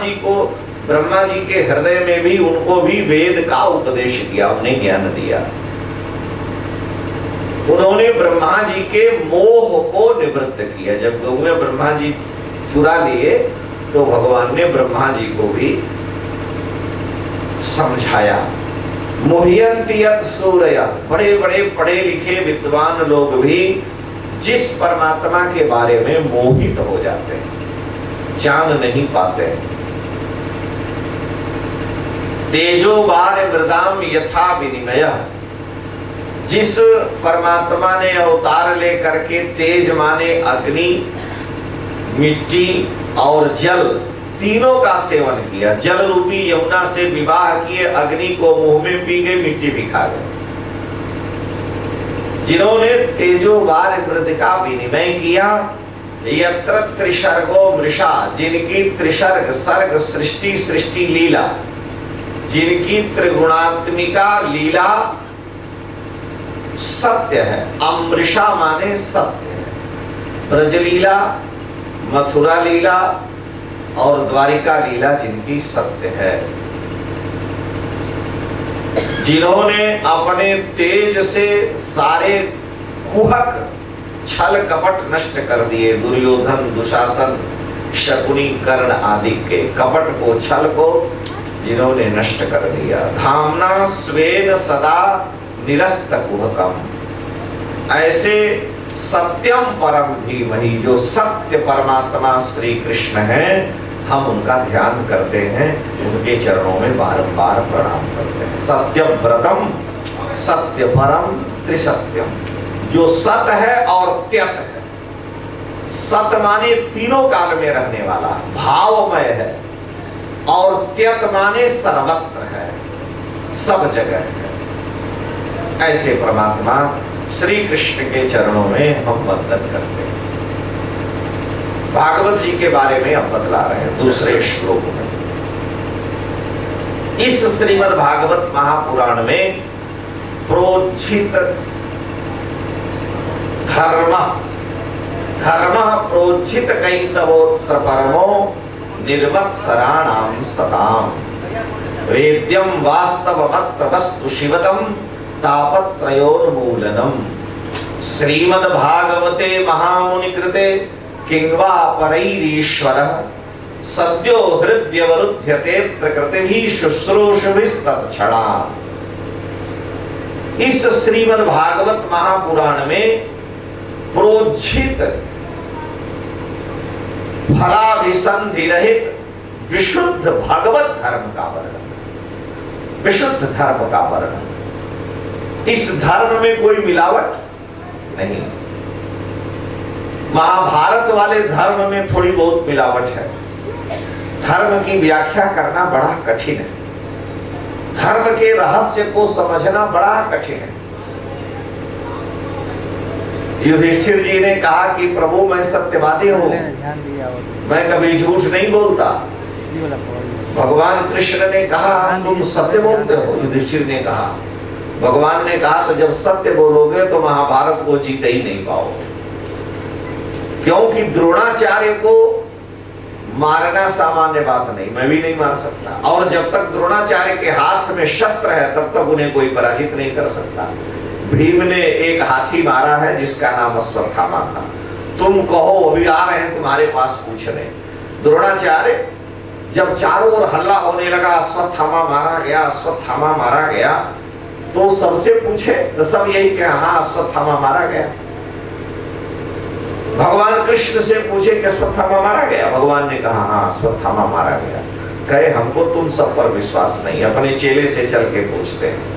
जी के हृदय में भी उनको भी वेद का उपदेश किया, उन्हें ज्ञान दिया। उन्होंने ब्रह्मा जी के मोह को निवृत्त किया। जब गौ में ब्रह्मा जी चुरा लिए तो भगवान ने ब्रह्मा जी को भी समझाया। मोहियन्ति यत् सूरय, बड़े बड़े पढ़े लिखे विद्वान लोग भी जिस परमात्मा के बारे में मोहित हो जाते हैं, जान नहीं पाते। तेजो बार मृदाम यथा विनिमय, जिस परमात्मा ने अवतार लेकर के तेज माने अग्नि, मिट्टी और जल तीनों का सेवन किया, जल रूपी यमुना से विवाह किए, अग्नि को मुंह में पी गए, मिट्टी भी खा गए। जिन्होंने तेजोवार मृद का विनिमय किया, यत्र त्रिसर्गो मृषा, जिनकी त्रिसर्ग सर्ग सृष्टि सृष्टि लीला, जिनकी त्रिगुणात्मिका लीला सत्य है। अमृषा माने सत्य है। ब्रज लीला, मथुरा लीला और द्वारिका लीला जिनकी सत्य है, जिन्होंने अपने तेज से सारे कुहक छल कपट नष्ट कर दिए, दुर्योधन, दुशासन, शकुनी, कर्ण आदि के कपट को, छल को जिन्होंने नष्ट कर दिया। धामना स्वेन सदा निरस्त कुहकम, ऐसे सत्यम परम धीमहि, जो सत्य परमात्मा श्री कृष्ण हैं, हम उनका ध्यान करते हैं, उनके चरणों में बारंबार प्रणाम करते हैं। सत्य व्रतम सत्य परम त्रिसत्यम, जो सत है और त्यत है। सत माने तीनों काल में रहने वाला, भावमय है, और त्यत माने सर्वत्र है, सब जगह है। ऐसे परमात्मा श्री कृष्ण के चरणों में हम वंदन करते हैं। भागवत जी के बारे में अब बतला रहे हैं दूसरे श्लोक में। इस श्रीमद् भागवत महापुराण में प्रोज्झित धर्म प्रोज्झित कैतवोत्र परमो निर्वत्सराणाम सताम, वेद्यम वास्तवमत्र वस्तु शिवतम तापत्रयोन्मूलनम। श्रीमद् भागवते महामुनि कृते किंवा परैरीश्वरः सद्यो हृद्यवरुध्यते प्रकृतिभिः शुश्रूषुभिस्तत्क्षणात्। इस श्रीमद् भागवत महापुराण में प्रोज्झित फलाभिसंधि रहित विशुद्ध भगवत धर्म का वर्णन, विशुद्ध धर्म का वर्णन। इस धर्म में कोई मिलावट नहीं। महाभारत वाले धर्म में थोड़ी बहुत मिलावट है। धर्म की व्याख्या करना बड़ा कठिन है, धर्म के रहस्य को समझना बड़ा कठिन है। युधिष्ठिर जी ने कहा कि प्रभु मैं सत्यवादी हूं, मैं कभी झूठ नहीं बोलता। भगवान कृष्ण ने कहा तुम सत्य बोलते हो। युधिष्ठिर ने कहा, भगवान ने कहा तो जब सत्य बोलोगे तो महाभारत को जीते ही नहीं पाओगे, क्योंकि द्रोणाचार्य को मारना सामान्य बात नहीं, मैं भी नहीं मार सकता, और जब तक द्रोणाचार्य के हाथ में शस्त्र है तब तक उन्हें कोई पराजित नहीं कर सकता। भीम ने एक हाथी मारा है जिसका नाम अश्वत्थामा था, तुम कहो वो भी आ रहे हैं तुम्हारे पास पूछने। द्रोणाचार्य जब चारों ओर हल्ला होने लगा, अश्वत्थामा मारा गया, अश्वत्थामा मारा गया, तो सबसे पूछे तो सब यही कहा हाँ अश्वत्थामा मारा गया। भगवान कृष्ण से पूछे कि अश्वत्थामा मारा गया, भगवान ने कहा हाँ अश्वत्थामा मारा गया। कहे हमको तुम सब पर विश्वास नहीं, अपने चेले से चल के पूछते हैं।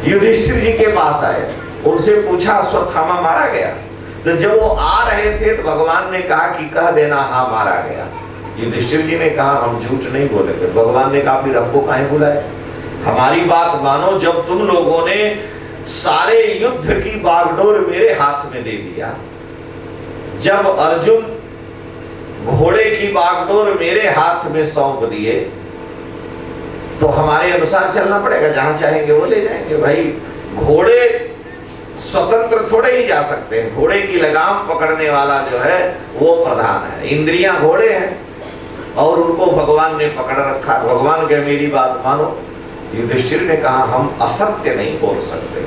युधिष्ठिर जी के पास आए, उनसे पूछा अश्वत्थामा मारा गया, तो जब वो आ रहे थे तो भगवान ने कहा कि कह देना हाँ मारा गया। युधिष्ठिर जी ने कहा हम झूठ नहीं बोलेंगे। भगवान ने कहा फिर हमको काहे बुलाए, हमारी बात मानो। जब तुम लोगों ने सारे युद्ध की बागडोर मेरे हाथ में दे दिया, जब अर्जुन घोड़े की बागडोर मेरे हाथ में सौंप दिए, तो हमारे अनुसार चलना पड़ेगा, जहां चाहेंगे वो ले जाएंगे। भाई घोड़े स्वतंत्र थोड़े ही जा सकते हैं, घोड़े की लगाम पकड़ने वाला जो है वो प्रधान है। इंद्रियां घोड़े हैं और उनको भगवान ने पकड़ रखा। भगवान के मेरी बात मानो। युधिष्ठिर ने कहा हम असत्य नहीं बोल सकते,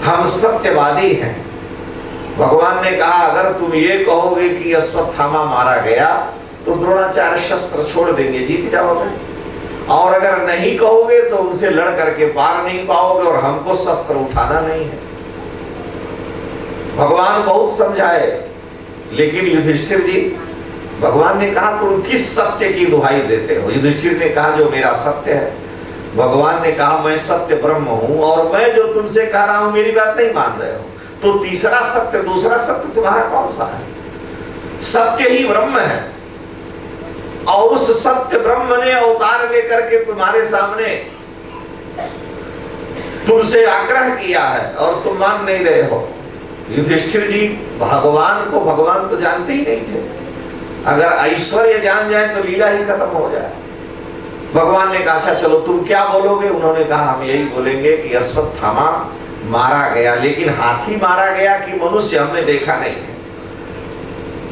हम सत्यवादी हैं। भगवान ने कहा अगर तुम ये कहोगे कि अश्वत्थामा मारा गया तो द्रोणाचार्य शस्त्र छोड़ देंगे, जीत जाओगे। और अगर नहीं कहोगे तो उनसे लड़ करके पार नहीं पाओगे और हमको शस्त्र उठाना नहीं है। भगवान बहुत समझाए, लेकिन युधिष्ठिर जी, भगवान ने कहा तुम किस सत्य की दुहाई देते हो? युधिष्ठिर ने कहा जो मेरा सत्य है। भगवान ने कहा मैं सत्य ब्रह्म हूं और मैं जो तुमसे कह रहा हूं मेरी बात नहीं मान रहे हो, तो तीसरा सत्य, दूसरा सत्य तुम्हारा कौन सा है? सत्य ही ब्रह्म है और उस सत्य ब्रह्म ने अवतार लेकर के तुम्हारे सामने तुमसे आग्रह किया है और तुम मान नहीं रहे हो। युधिष्ठिर जी भगवान को भगवान तो जानते ही नहीं थे। अगर ऐश्वर्य जान जाए तो लीला ही खत्म हो जाए। भगवान ने कहा अच्छा चलो तुम क्या बोलोगे? उन्होंने कहा हम यही बोलेंगे कि अश्वत्थामा मारा गया, लेकिन हाथी मारा गया कि मनुष्य हमने देखा नहीं है।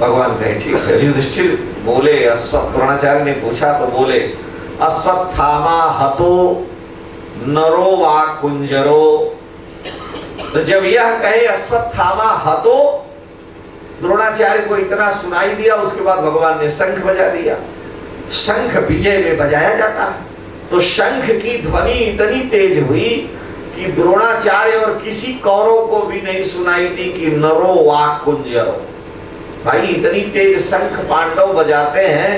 भगवान कहे ठीक है। युधिष्ठिर बोले, द्रोणाचार्य ने पूछा तो बोले अश्वत्थामा हतो नरो वा कुंजरो। तो जब यह कहे अश्वत्थामा हतो, द्रोणाचार्य को इतना सुनाई दिया, उसके बाद भगवान ने शंख बजा दिया। शंख विजय में बजाया जाता है, तो शंख की ध्वनि इतनी तेज हुई कि द्रोणाचार्य और किसी कौरव को भी नहीं सुनाई दी कि नरो वा कुंजरो। भाई इतनी तेज शंख पांडव बजाते हैं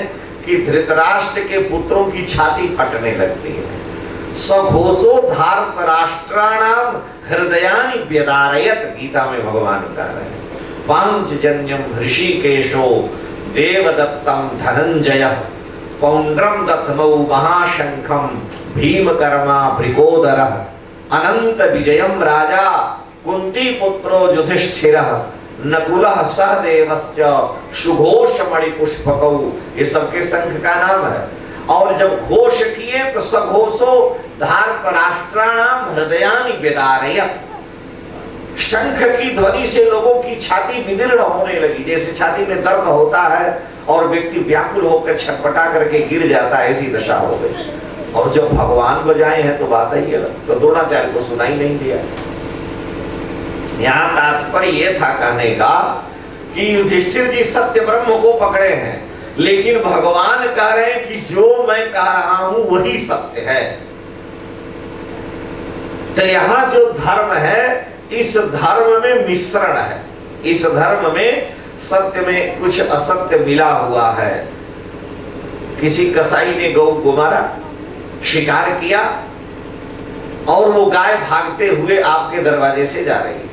कि धृतराष्ट्र के पुत्रों की छाती फटने लगती है। सघोषो धार्तराष्ट्राणाम हृदयानि व्यदारयत, गीता में भगवान कह रहे हैं। पांचजन्यम ऋषिकेशो देवदत्तम धनंजय पौंड्रम दत्मौ महाशंखम भीमकर्मा भृगोदरः अनंत विजयम राजा कुंती पुत्रो युधिष्ठिरः नकुलः सहदेवश्च सुघोषमणि पुष्पकौ। ये सबके शंख का नाम है। और जब घोष किए तो सघोषो धार्तराष्ट्राणाम हृदयानि व्यदारयत। शंख की ध्वनि से लोगों की छाती विदीर्ण होने लगी, जैसे छाती में दर्द होता है और व्यक्ति व्याकुल होकर छटपटा करके गिर जाता है, ऐसी दशा हो गई। और जब भगवान बजाए हैं तो बात ही अलग। तो द्रोणाचार्य को सुनाई नहीं दिया। यहाँ तात्पर्य यह था कहने का कि युधिष्ठिर जी सत्य ब्रह्म को पकड़े हैं, लेकिन भगवान कह रहे हैं कि जो मैं कह रहा हूं वही सत्य है। तो यहां जो धर्म है, इस धर्म में मिश्रण है। इस धर्म में सत्य में कुछ असत्य मिला हुआ है। किसी कसाई ने गौ को मारा, शिकार किया और वो गाय भागते हुए आपके दरवाजे से जा रही है।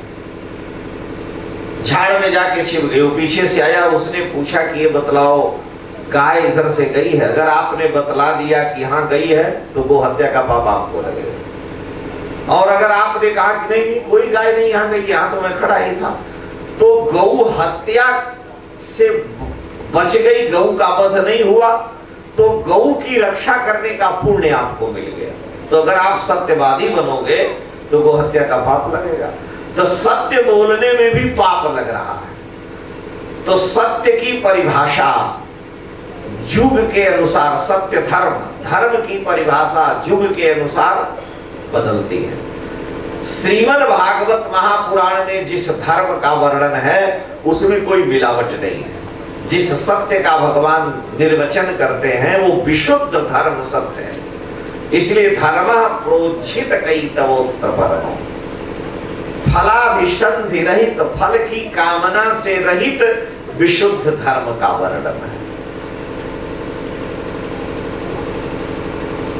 झाड़ में जाके छिप गई। वो पीछे से आया, उसने पूछा कि ये बतलाओ गाय इधर से गई है? अगर आपने बतला दिया कि हाँ गई है तो गो हत्या का पाप आपको लगेगा। और अगर आपने कहा कि नहीं नहीं कोई गाय नहीं यहाँ गई, यहाँ तो मैं खड़ा ही था, तो गौ हत्या से बच गई, गौ का वध नहीं हुआ, तो गौ की रक्षा करने का पुण्य आपको मिल गया। तो अगर आप सत्यवादी बनोगे तो गौ हत्या का पाप लगेगा। तो सत्य बोलने में भी पाप लग रहा है। तो सत्य की परिभाषा युग के अनुसार, सत्य धर्म, धर्म की परिभाषा युग के अनुसार बदलती है। श्रीमद् भागवत महापुराण में जिस धर्म का वर्णन है उसमें कोई मिलावट नहीं है। जिस सत्य का भगवान निर्वचन करते हैं वो विशुद्ध धर्म सत्य है। इसलिए धर्म प्रोज्झित कैतवोत्तर परमो, फलाभिसंधि रहित, फल की कामना से रहित विशुद्ध धर्म का वर्णन है।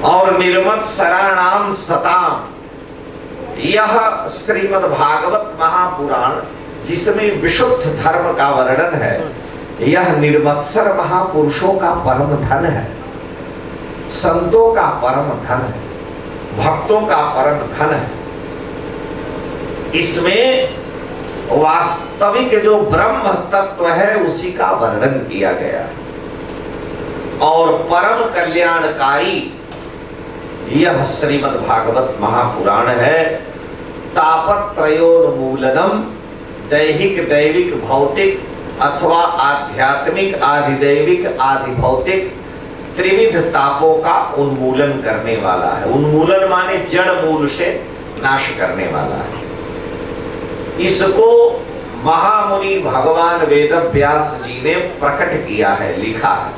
और निर्मत्सराणाम सताम, यह श्रीमद् भागवत महापुराण जिसमें विशुद्ध धर्म का वर्णन है, यह निर्मत्सर महापुरुषों का परम धन है, संतों का परम धन है, भक्तों का परम धन है। इसमें वास्तविक जो ब्रह्म तत्व है उसी का वर्णन किया गया और परम कल्याणकारी यह श्रीमद् भागवत महापुराण है। तापत्रयोन्मूलनम, दैहिक दैविक भौतिक अथवा आध्यात्मिक आधिदैविक आधिभौतिक त्रिविध तापों का उन्मूलन करने वाला है। उन्मूलन माने जड़ मूल से नाश करने वाला है। इसको महामुनि भगवान वेद व्यास जी ने प्रकट किया है, लिखा है।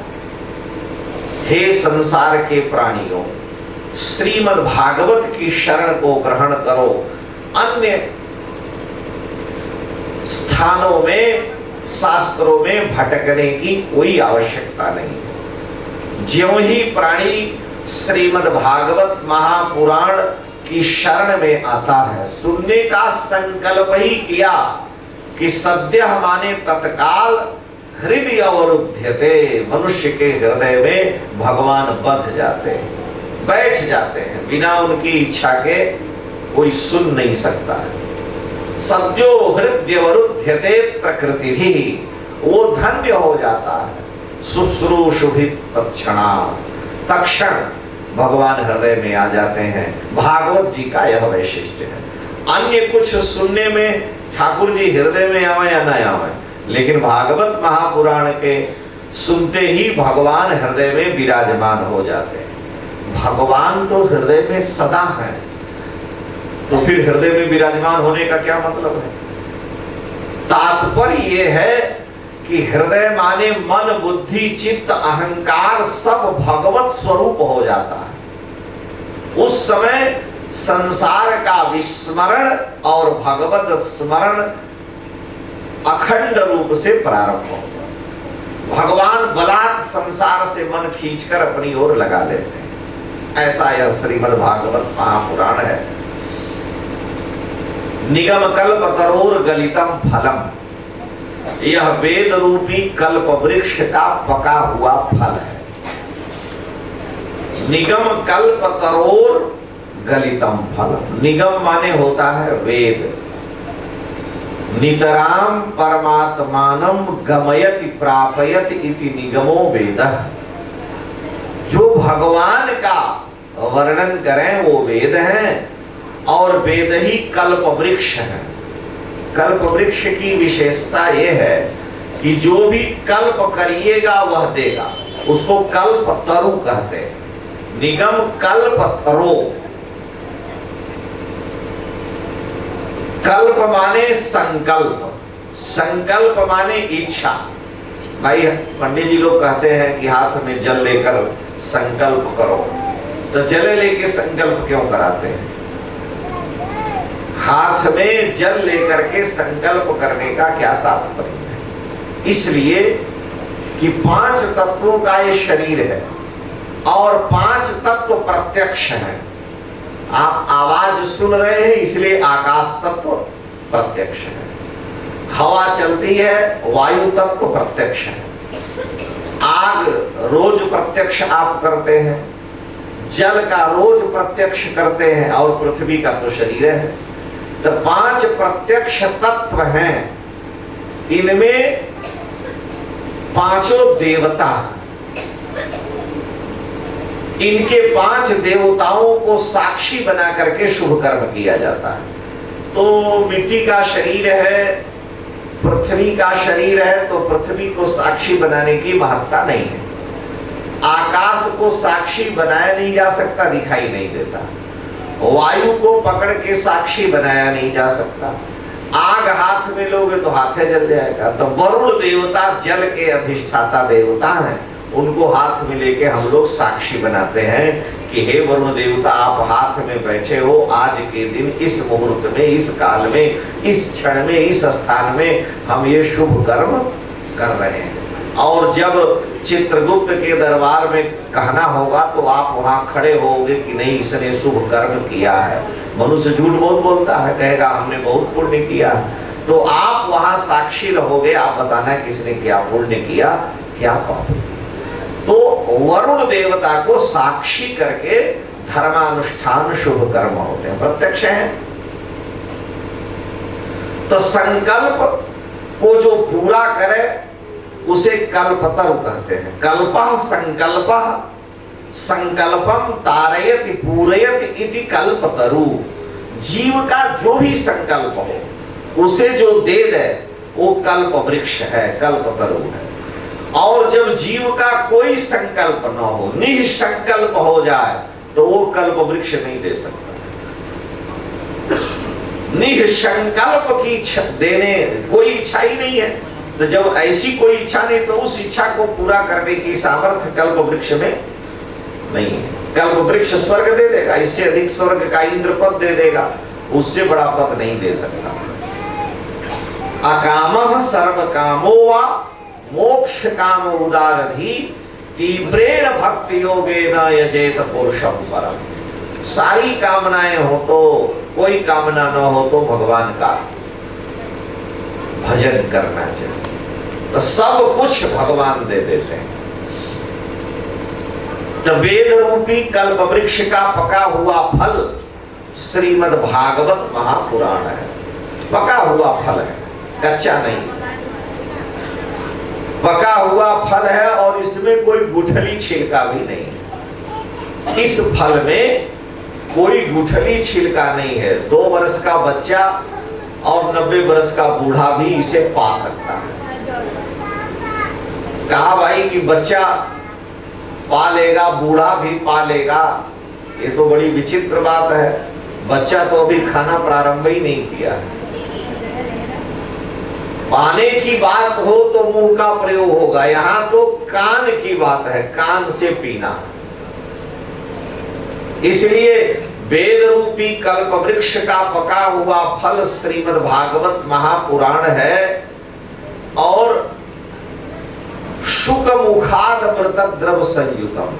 हे संसार के प्राणियों, श्रीमद् भागवत की शरण को ग्रहण करो। अन्य स्थानों में, शास्त्रों में भटकने की कोई आवश्यकता नहीं। ज्यों ही प्राणी श्रीमद् भागवत महापुराण की शरण में आता है, सुनने का संकल्प ही किया कि सद्य माने तत्काल हृदय अवरुध्यते, मनुष्य के हृदय में भगवान बंध जाते हैं, बैठ जाते हैं, बिना उनकी इच्छा के कोई सुन नहीं सकता है। सद्यो हृदय अवरुध्यते प्रकृति भी, वो धन्य हो जाता है। शुश्रूषुभित तत्क्षणा, तत्क्षण भगवान हृदय में आ जाते हैं। भागवत जी का यह वैशिष्ट्य है। अन्य कुछ सुनने में ठाकुर जी हृदय में आवे या न आवे, लेकिन भागवत महापुराण के सुनते ही भगवान हृदय में विराजमान हो जाते हैं। भगवान तो हृदय में सदा है, तो फिर हृदय में विराजमान होने का क्या मतलब है? तात्पर्य यह है कि हृदय माने मन, बुद्धि, चित्त, अहंकार सब भगवत स्वरूप हो जाता है। उस समय संसार का विस्मरण और भगवत स्मरण अखंड रूप से प्रारंभ होगा। भगवान बलात् संसार से मन खींचकर अपनी ओर लगा लेते हैं। ऐसा यह श्रीमद् भागवत महापुराण है। निगम कल्प तरोर गलितम फलम, यह वेद रूपी कल्प वृक्ष का पका हुआ फल है। निगम कल्प तरोर गलितम फलम, निगम माने होता है वेद। नितराम परमात्मानम गमयति प्रापयति इति निगमो वेदः, जो भगवान का वर्णन करें वो वेद है, और वेद ही कल्प वृक्ष है। कल्प वृक्ष की विशेषता यह है कि जो भी कल्प करिएगा वह देगा, उसको कल्प तरु कहते हैं। निगम कल्प तरो, कल्प माने संकल्प, संकल्प माने इच्छा। भाई पंडित जी लोग कहते हैं कि हाथ में जल लेकर संकल्प करो, तो जल लेके संकल्प क्यों कराते हैं? हाथ में जल लेकर के संकल्प करने का क्या तात्पर्य है? इसलिए कि 5 तत्वों का ये शरीर है और 5 तत्व प्रत्यक्ष हैं। आप आवाज सुन रहे हैं इसलिए आकाश तत्व प्रत्यक्ष है। हवा चलती है, वायु तत्व प्रत्यक्ष है। आग रोज प्रत्यक्ष आप करते हैं, जल का रोज प्रत्यक्ष करते हैं, और पृथ्वी का तो शरीर है। तो 5 प्रत्यक्ष तत्व हैं। इनमें 5 देवता, इनके 5 देवताओं को साक्षी बना करके शुभ कर्म किया जाता है। तो मिट्टी का शरीर है, पृथ्वी का शरीर है, तो पृथ्वी को साक्षी बनाने की महत्ता नहीं है। आकाश को साक्षी बनाया नहीं जा सकता, दिखाई नहीं देता। वायु को पकड़ के साक्षी बनाया नहीं जा सकता। आग हाथ में लोगे तो हाथे जल जाएगा। तो वरुण देवता जल के अधिष्ठाता देवता हैं, उनको हाथ में लेके हम लोग साक्षी बनाते हैं कि हे वरुण देवता, आप हाथ में बैठे हो, आज के दिन इस मुहूर्त में, इस काल में, इस क्षण में, इस स्थान में हम ये शुभ कर्म कर रहे हैं। और जब चित्रगुप्त के दरबार में कहना होगा तो आप वहां खड़े होगे कि नहीं, इसने शुभ कर्म किया है। मनुष्य झूठ बहुत बोलता है, कहेगा हमने बहुत पुण्य किया, तो आप वहां साक्षी रहोगे। आप बताना किसने क्या पुण्य किया, क्या पाप। तो वरुण देवता को साक्षी करके धर्मानुष्ठान शुभ कर्म होते हैं, प्रत्यक्ष है। तो संकल्प को जो पूरा करे उसे कल्पतरु कहते हैं। कल्पः संकल्पः संकल्पम तारयति पूरयति इति कल्पतरु। जीव का जो भी संकल्प हो उसे जो दे दे वो कल्प वृक्ष है, कल्पतरु है। और जब जीव का कोई संकल्प न हो, निःसंकल्प हो जाए, तो वो कल्प वृक्ष नहीं दे सकता। निःसंकल्प की देने कोई इच्छा ही नहीं है, तो जब ऐसी कोई इच्छा नहीं तो उस इच्छा को पूरा करने की सामर्थ्य कल्प वृक्ष में नहीं है। कल्प वृक्ष स्वर्ग दे देगा, इससे अधिक स्वर्ग का इंद्र पद दे देगा, उससे बड़ा पद नहीं दे सकता। अकामः सर्व कामो वा मोक्ष काम उदारधि तीव्रेण भक्ति योगेन यजेत पुरुषम परम। सारी कामनाएं हो तो, कोई कामना न हो तो भगवान का भजन करना चाहिए, तो सब कुछ भगवान दे देते हैं। तो वेद रूपी कल्प वृक्ष का पका हुआ फल श्रीमद् भागवत महापुराण है। पका हुआ फल है, कच्चा नहीं, पका हुआ फल है और इसमें कोई गुठली छिलका भी नहीं है। इस फल में कोई गुठली छिलका नहीं है। 2 वर्ष का बच्चा और 90 वर्ष का बूढ़ा भी इसे पा सकता है। कहा भाई कि बच्चा पा लेगा, बूढ़ा भी पा लेगा, ये तो बड़ी विचित्र बात है। बच्चा तो अभी खाना प्रारंभ ही नहीं किया है। पाने की बात हो तो मुंह का प्रयोग होगा, यहां तो कान की बात है, कान से पीना। इसलिए वेद रूपी कल्प वृक्ष का पका हुआ फल श्रीमद् भागवत महापुराण है। और शुक मुखाद मृत द्रव संयुतम।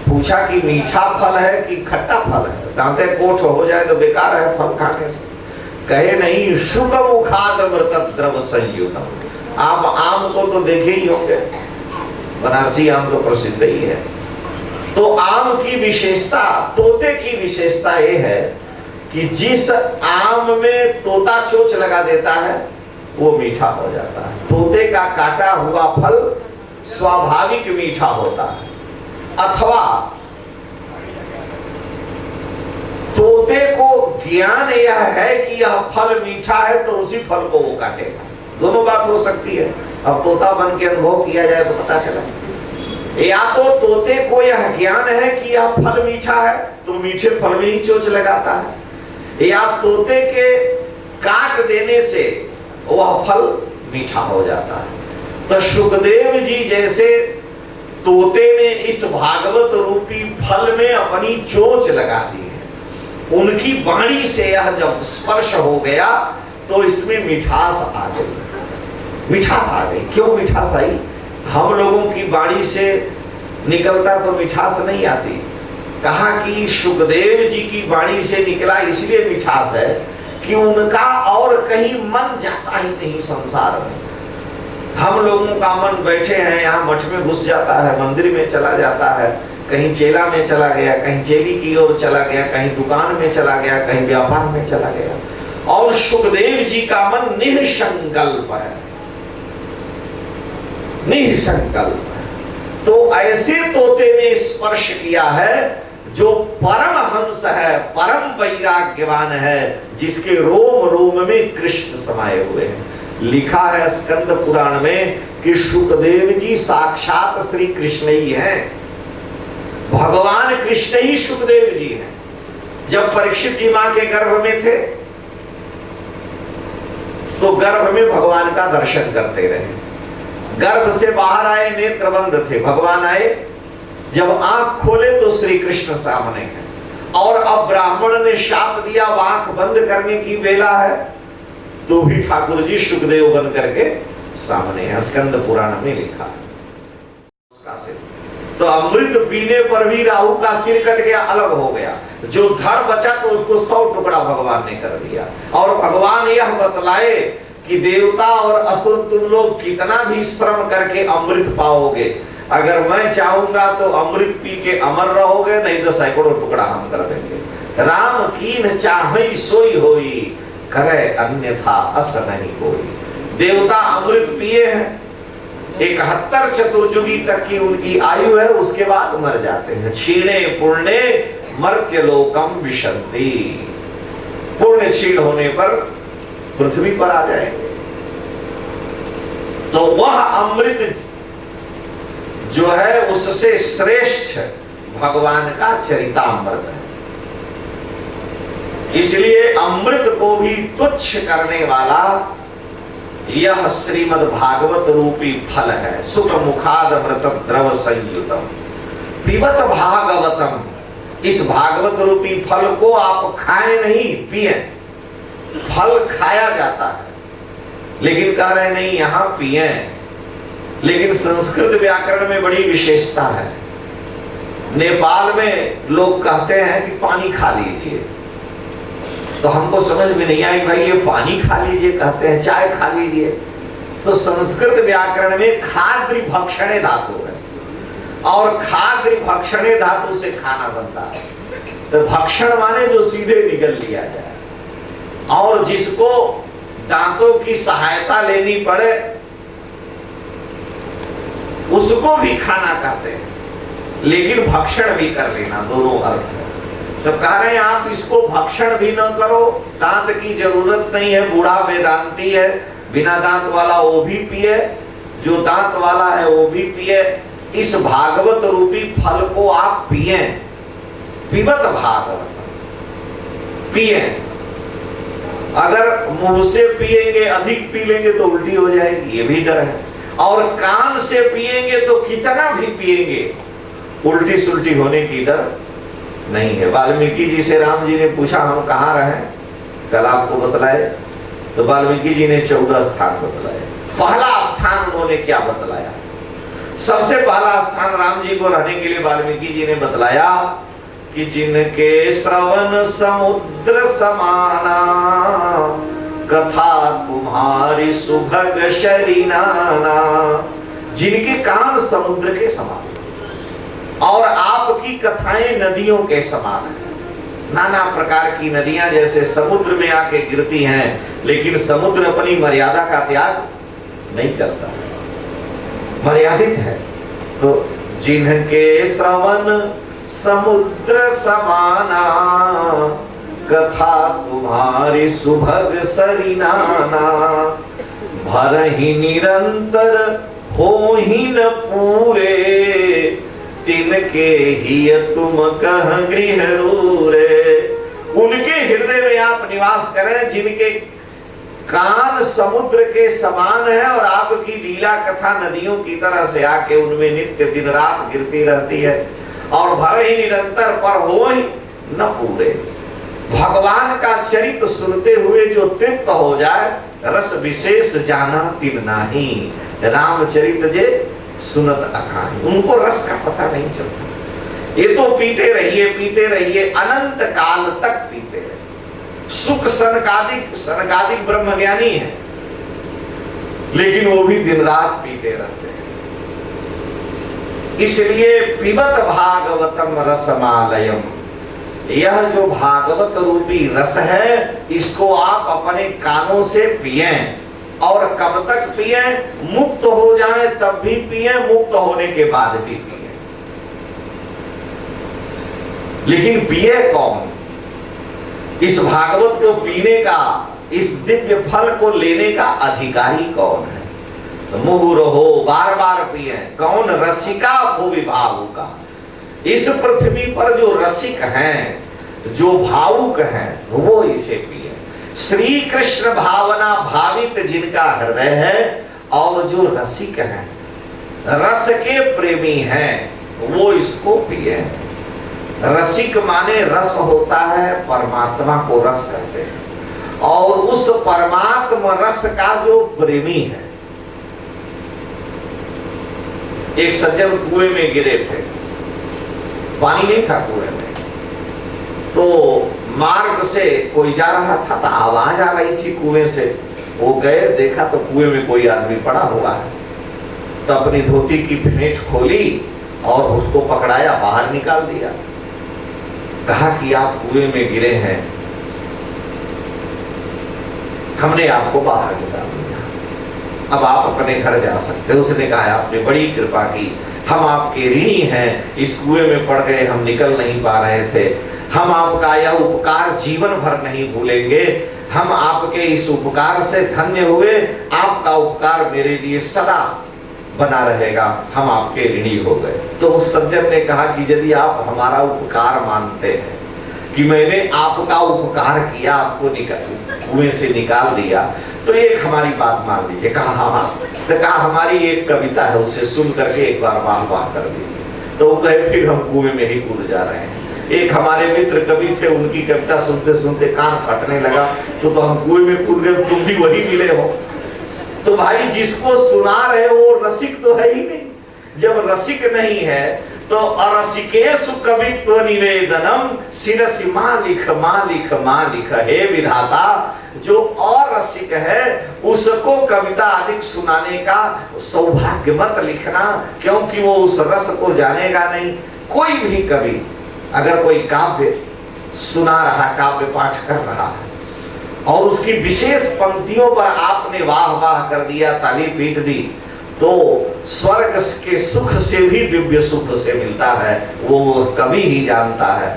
पूछा कि मीठा फल है कि खट्टा फल है? दांते कोठ हो जाए तो बेकार है फल खाने से। कहे नहीं, शुक मुखाद मृत द्रव संयुतम। आप आम को तो देखे ही होंगे, बनारसी आम तो प्रसिद्ध ही है। तो आम की विशेषता, तोते की विशेषता ये है कि जिस आम में तोता चोंच लगा देता है वो मीठा हो जाता है। तोते का काटा हुआ फल स्वाभाविक मीठा होता है। अथवा तोते को ज्ञान यह है कि यह फल मीठा है तो उसी फल को वो काटेगा। दोनों बात हो सकती है। अब तोता बन के अनुभव किया जाए तो पता चला। या तो तोते को यह ज्ञान है कि यह फल मीठा है तो मीठे फल में ही चोंच लगाता है, या तोते के काट देने से वह फल मीठा हो जाता है। तो सुखदेव जी जैसे तोते ने इस भागवत रूपी फल में अपनी चोंच लगा दी है, उनकी वाणी से यह जब स्पर्श हो गया तो इसमें मिठास आ गई। मिठास आ गई। क्यों मिठास आई? हम लोगों की वाणी से निकलता तो मिठास नहीं आती। कहा कि सुखदेव जी की वाणी से निकला इसलिए मिठास है कि उनका और कहीं मन जाता ही नहीं संसार में। हम लोगों का मन बैठे हैं यहाँ मठ में घुस जाता है, मंदिर में चला जाता है, कहीं चेला में चला गया, कहीं चेली की ओर चला गया, कहीं दुकान में चला गया, कहीं व्यापार में चला गया। और सुखदेव जी का मन निःसंकल्प है, निःसंकल्प है। तो ऐसे तोते ने स्पर्श किया है जो परम हंस है, परम वैराग्यवान है, जिसके रोम रोम में कृष्ण समाये हुए हैं। लिखा है स्कंद पुराण में कि सुखदेव जी साक्षात श्री कृष्ण ही हैं, भगवान कृष्ण ही सुखदेव जी हैं। जब परीक्षित जी मां के गर्भ में थे तो गर्भ में भगवान का दर्शन करते रहे। गर्भ से बाहर आए, नेत्र बंद थे, भगवान आए, जब आंख खोले तो श्री कृष्ण सामने है। और अब ब्राह्मण ने शाप दिया आंख बंद करने की वेला है, तो भी ठाकुर जी सुखदेव बन करके सामने है। स्कंद पुराण में लिखा उसका सिर। तो अमृत पीने पर भी राहु का सिर कट गया, अलग हो गया। जो धड़ बचा तो उसको 100 टुकड़ा भगवान ने कर दिया। और भगवान यह बतलाए कि देवता और असुर तुम लोग कितना भी श्रम करके अमृत पाओगे, अगर मैं चाहूंगा तो अमृत पी के अमर रहोगे, नहीं तो सैकड़ों टुकड़ा हम कर देंगे। राम कीन चाहे सोई होई, करे अन्यथा अस नहीं कोई। देवता अमृत पिए हैं, 71 चतुर्युगी तक की उनकी आयु है, उसके बाद मर जाते हैं। क्षीणे पुण्य मर्त्य लोकम विशन्ति। पुण्य क्षीण होने पर पृथ्वी पर आ जाएंगे। तो वह अमृत जो है उससे श्रेष्ठ भगवान का चरितामृत है। इसलिए अमृत को भी तुच्छ करने वाला यह श्रीमद् भागवत रूपी फल है। सुख मुखाद अमृत द्रव संयुतम। पिबत भागवतम, इस भागवत रूपी फल को आप खाएं नहीं, पिए। फल खाया जाता है, लेकिन कह रहे नहीं यहां पिए। लेकिन संस्कृत व्याकरण में बड़ी विशेषता है। नेपाल में लोग कहते हैं कि पानी खा लीजिए, तो हमको समझ में नहीं आई भाई ये पानी खा लीजिए कहते हैं, चाय खा लीजिए। तो संस्कृत व्याकरण में खाद्य भक्षणे धातु है, और खाद्य भक्षणे धातु से खाना बनता है। तो भक्षण माने जो सीधे निगल लिया जाए, और जिसको दांतों की सहायता लेनी पड़े उसको भी खाना कहते हैं, लेकिन भक्षण भी कर लेना, दोनों अर्थ है। तो कह रहे हैं आप इसको भक्षण भी न करो, दांत की जरूरत नहीं है, बूढ़ा वेदांती है, बिना दांत वाला वो भी पिए, जो दांत वाला है वो भी पिए। इस भागवत रूपी फल को आप पिए, पिबत भागवत, पिए। अगर मुंह से पिएंगे, अधिक पी लेंगे तो उल्टी हो जाएगी, ये भी डर है। और कान से पिएंगे तो कितना भी पिएंगे, उल्टी सुल्टी होने की डर नहीं है। वाल्मीकि जी से राम जी ने पूछा हम कहाँ रहे, कल आपको बतलाए, तो वाल्मीकि जी ने 14 स्थान बतलाए। पहला स्थान उन्होंने क्या बतलाया? सबसे पहला स्थान राम जी को रहने के लिए वाल्मीकि जी ने बतलाया कि जिनके श्रवण समुद्र समाना, कथा तुम्हारी सुभग शरीनाना। जिनके कान समुद्र के समान और आपकी कथाएं नदियों के समान है। नाना प्रकार की नदियां जैसे समुद्र में आके गिरती हैं, लेकिन समुद्र अपनी मर्यादा का त्याग नहीं करता, मर्यादित है। तो जिनके श्रवण समुद्र समाना, कथा तुम्हारी सुभग सरिनाना। भरहि निरंतर हो ही न पूरे, तिनके ही तुम कह गृह रूरे। उनके हृदय में आप निवास करें जिनके कान समुद्र के समान है, और आपकी लीला कथा नदियों की तरह से आके उनमें नित्य दिन रात गिरती रहती है। और भर ही निरंतर पर हो ही न पूरे। भगवान का चरित्र सुनते हुए जो तृप्त हो जाए, रस विशेष जाना तिन नाही। रामचरित्र जे सुनत अखानी, उनको रस का पता नहीं चलता। ये तो पीते रहिए अनंत काल तक पीते रहिए। सुख सनकादिक ब्रह्मज्ञानी है, लेकिन वो भी दिन रात पीते रहते हैं। इसलिए पिबत भागवतम रसमालयम, यह जो भागवत रूपी रस है, इसको आप अपने कानों से पिए। और कब तक पिए? मुक्त हो जाए तब भी पिए, मुक्त होने के बाद भी पिए। लेकिन पिए कौन? इस भागवत को पीने का, इस दिव्य फल को लेने का अधिकारी कौन है? तो मुहुरहो, बार बार पिए। कौन? रसिका भुवि भावुका। इस पृथ्वी पर जो रसिक हैं, जो भावुक हैं, वो इसे पिए। श्री कृष्ण भावना भावित जिनका हृदय है, और जो रसिक हैं, रस के प्रेमी हैं, वो इसको पिए। रसिक माने रस होता है, परमात्मा को रस कहते हैं। और उस परमात्मा रस का जो प्रेमी है, एक सज्जन कुएं में गिरे थे, पानी नहीं था कुएं में, तो मार्ग से कोई जा रहा था, तो आवाज आ रही थी कुएं से। वो गए, देखा तो कुएं में कोई आदमी पड़ा हुआ है। तो अपनी धोती की फेंट खोली और उसको पकड़ाया, बाहर निकाल दिया। कहा कि आप कुएं में गिरे हैं, हमने आपको बाहर निकाल दिया, अब आप अपने घर जा सकते हैं। उसने कहा आपने बड़ी कृपा की, हम आपके ऋणी हैं, इस कुएं में पड़ गए, हम निकल नहीं पा रहे थे। हम आपका यह उपकार जीवन भर नहीं भूलेंगे, हम आपके इस उपकार से धन्य हुए, आपका उपकार मेरे लिए सदा बना रहेगा, हम आपके ऋणी हो गए। तो उस सज्जन ने कहा कि यदि आप हमारा उपकार मानते हैं कि मैंने आपका उपकार किया, आपको कुएं से निकाल दिया, तो एक हमारी बात मान लीजिए। कहा हाँ। तो कहा हमारी एक कविता है, उसे सुन करके एक बार वाह वाह कर दीजिए। तो वो कहे फिर हम कुएं में ही कूद जा रहे हैं। एक हमारे मित्र कवि थे, उनकी कविता सुनते सुनते कान फटने लगा, तो हम कुएं में कूद गए, तुम भी वही मिले हो। तो भाई जिसको सुना रहे हो वो रसिक तो है ही नहीं। जब रसिक नहीं है तो अरसिकेषु कवित्व निवेदनम शिरसि मालिक मालिक मालिक। हे विधाता, जो अरसिक है उसको कविता अधिक सुनाने का सौभाग्य मत लिखना, क्योंकि वो उस रस को जानेगा नहीं। कोई भी कवि अगर कोई काव्य सुना रहा, काव्य पाठ कर रहा है और उसकी विशेष पंक्तियों पर आपने वाह वाह कर दिया, ताली पीट दी, तो स्वर्ग के सुख से भी दिव्य सुख से मिलता है, वो कवि ही जानता है।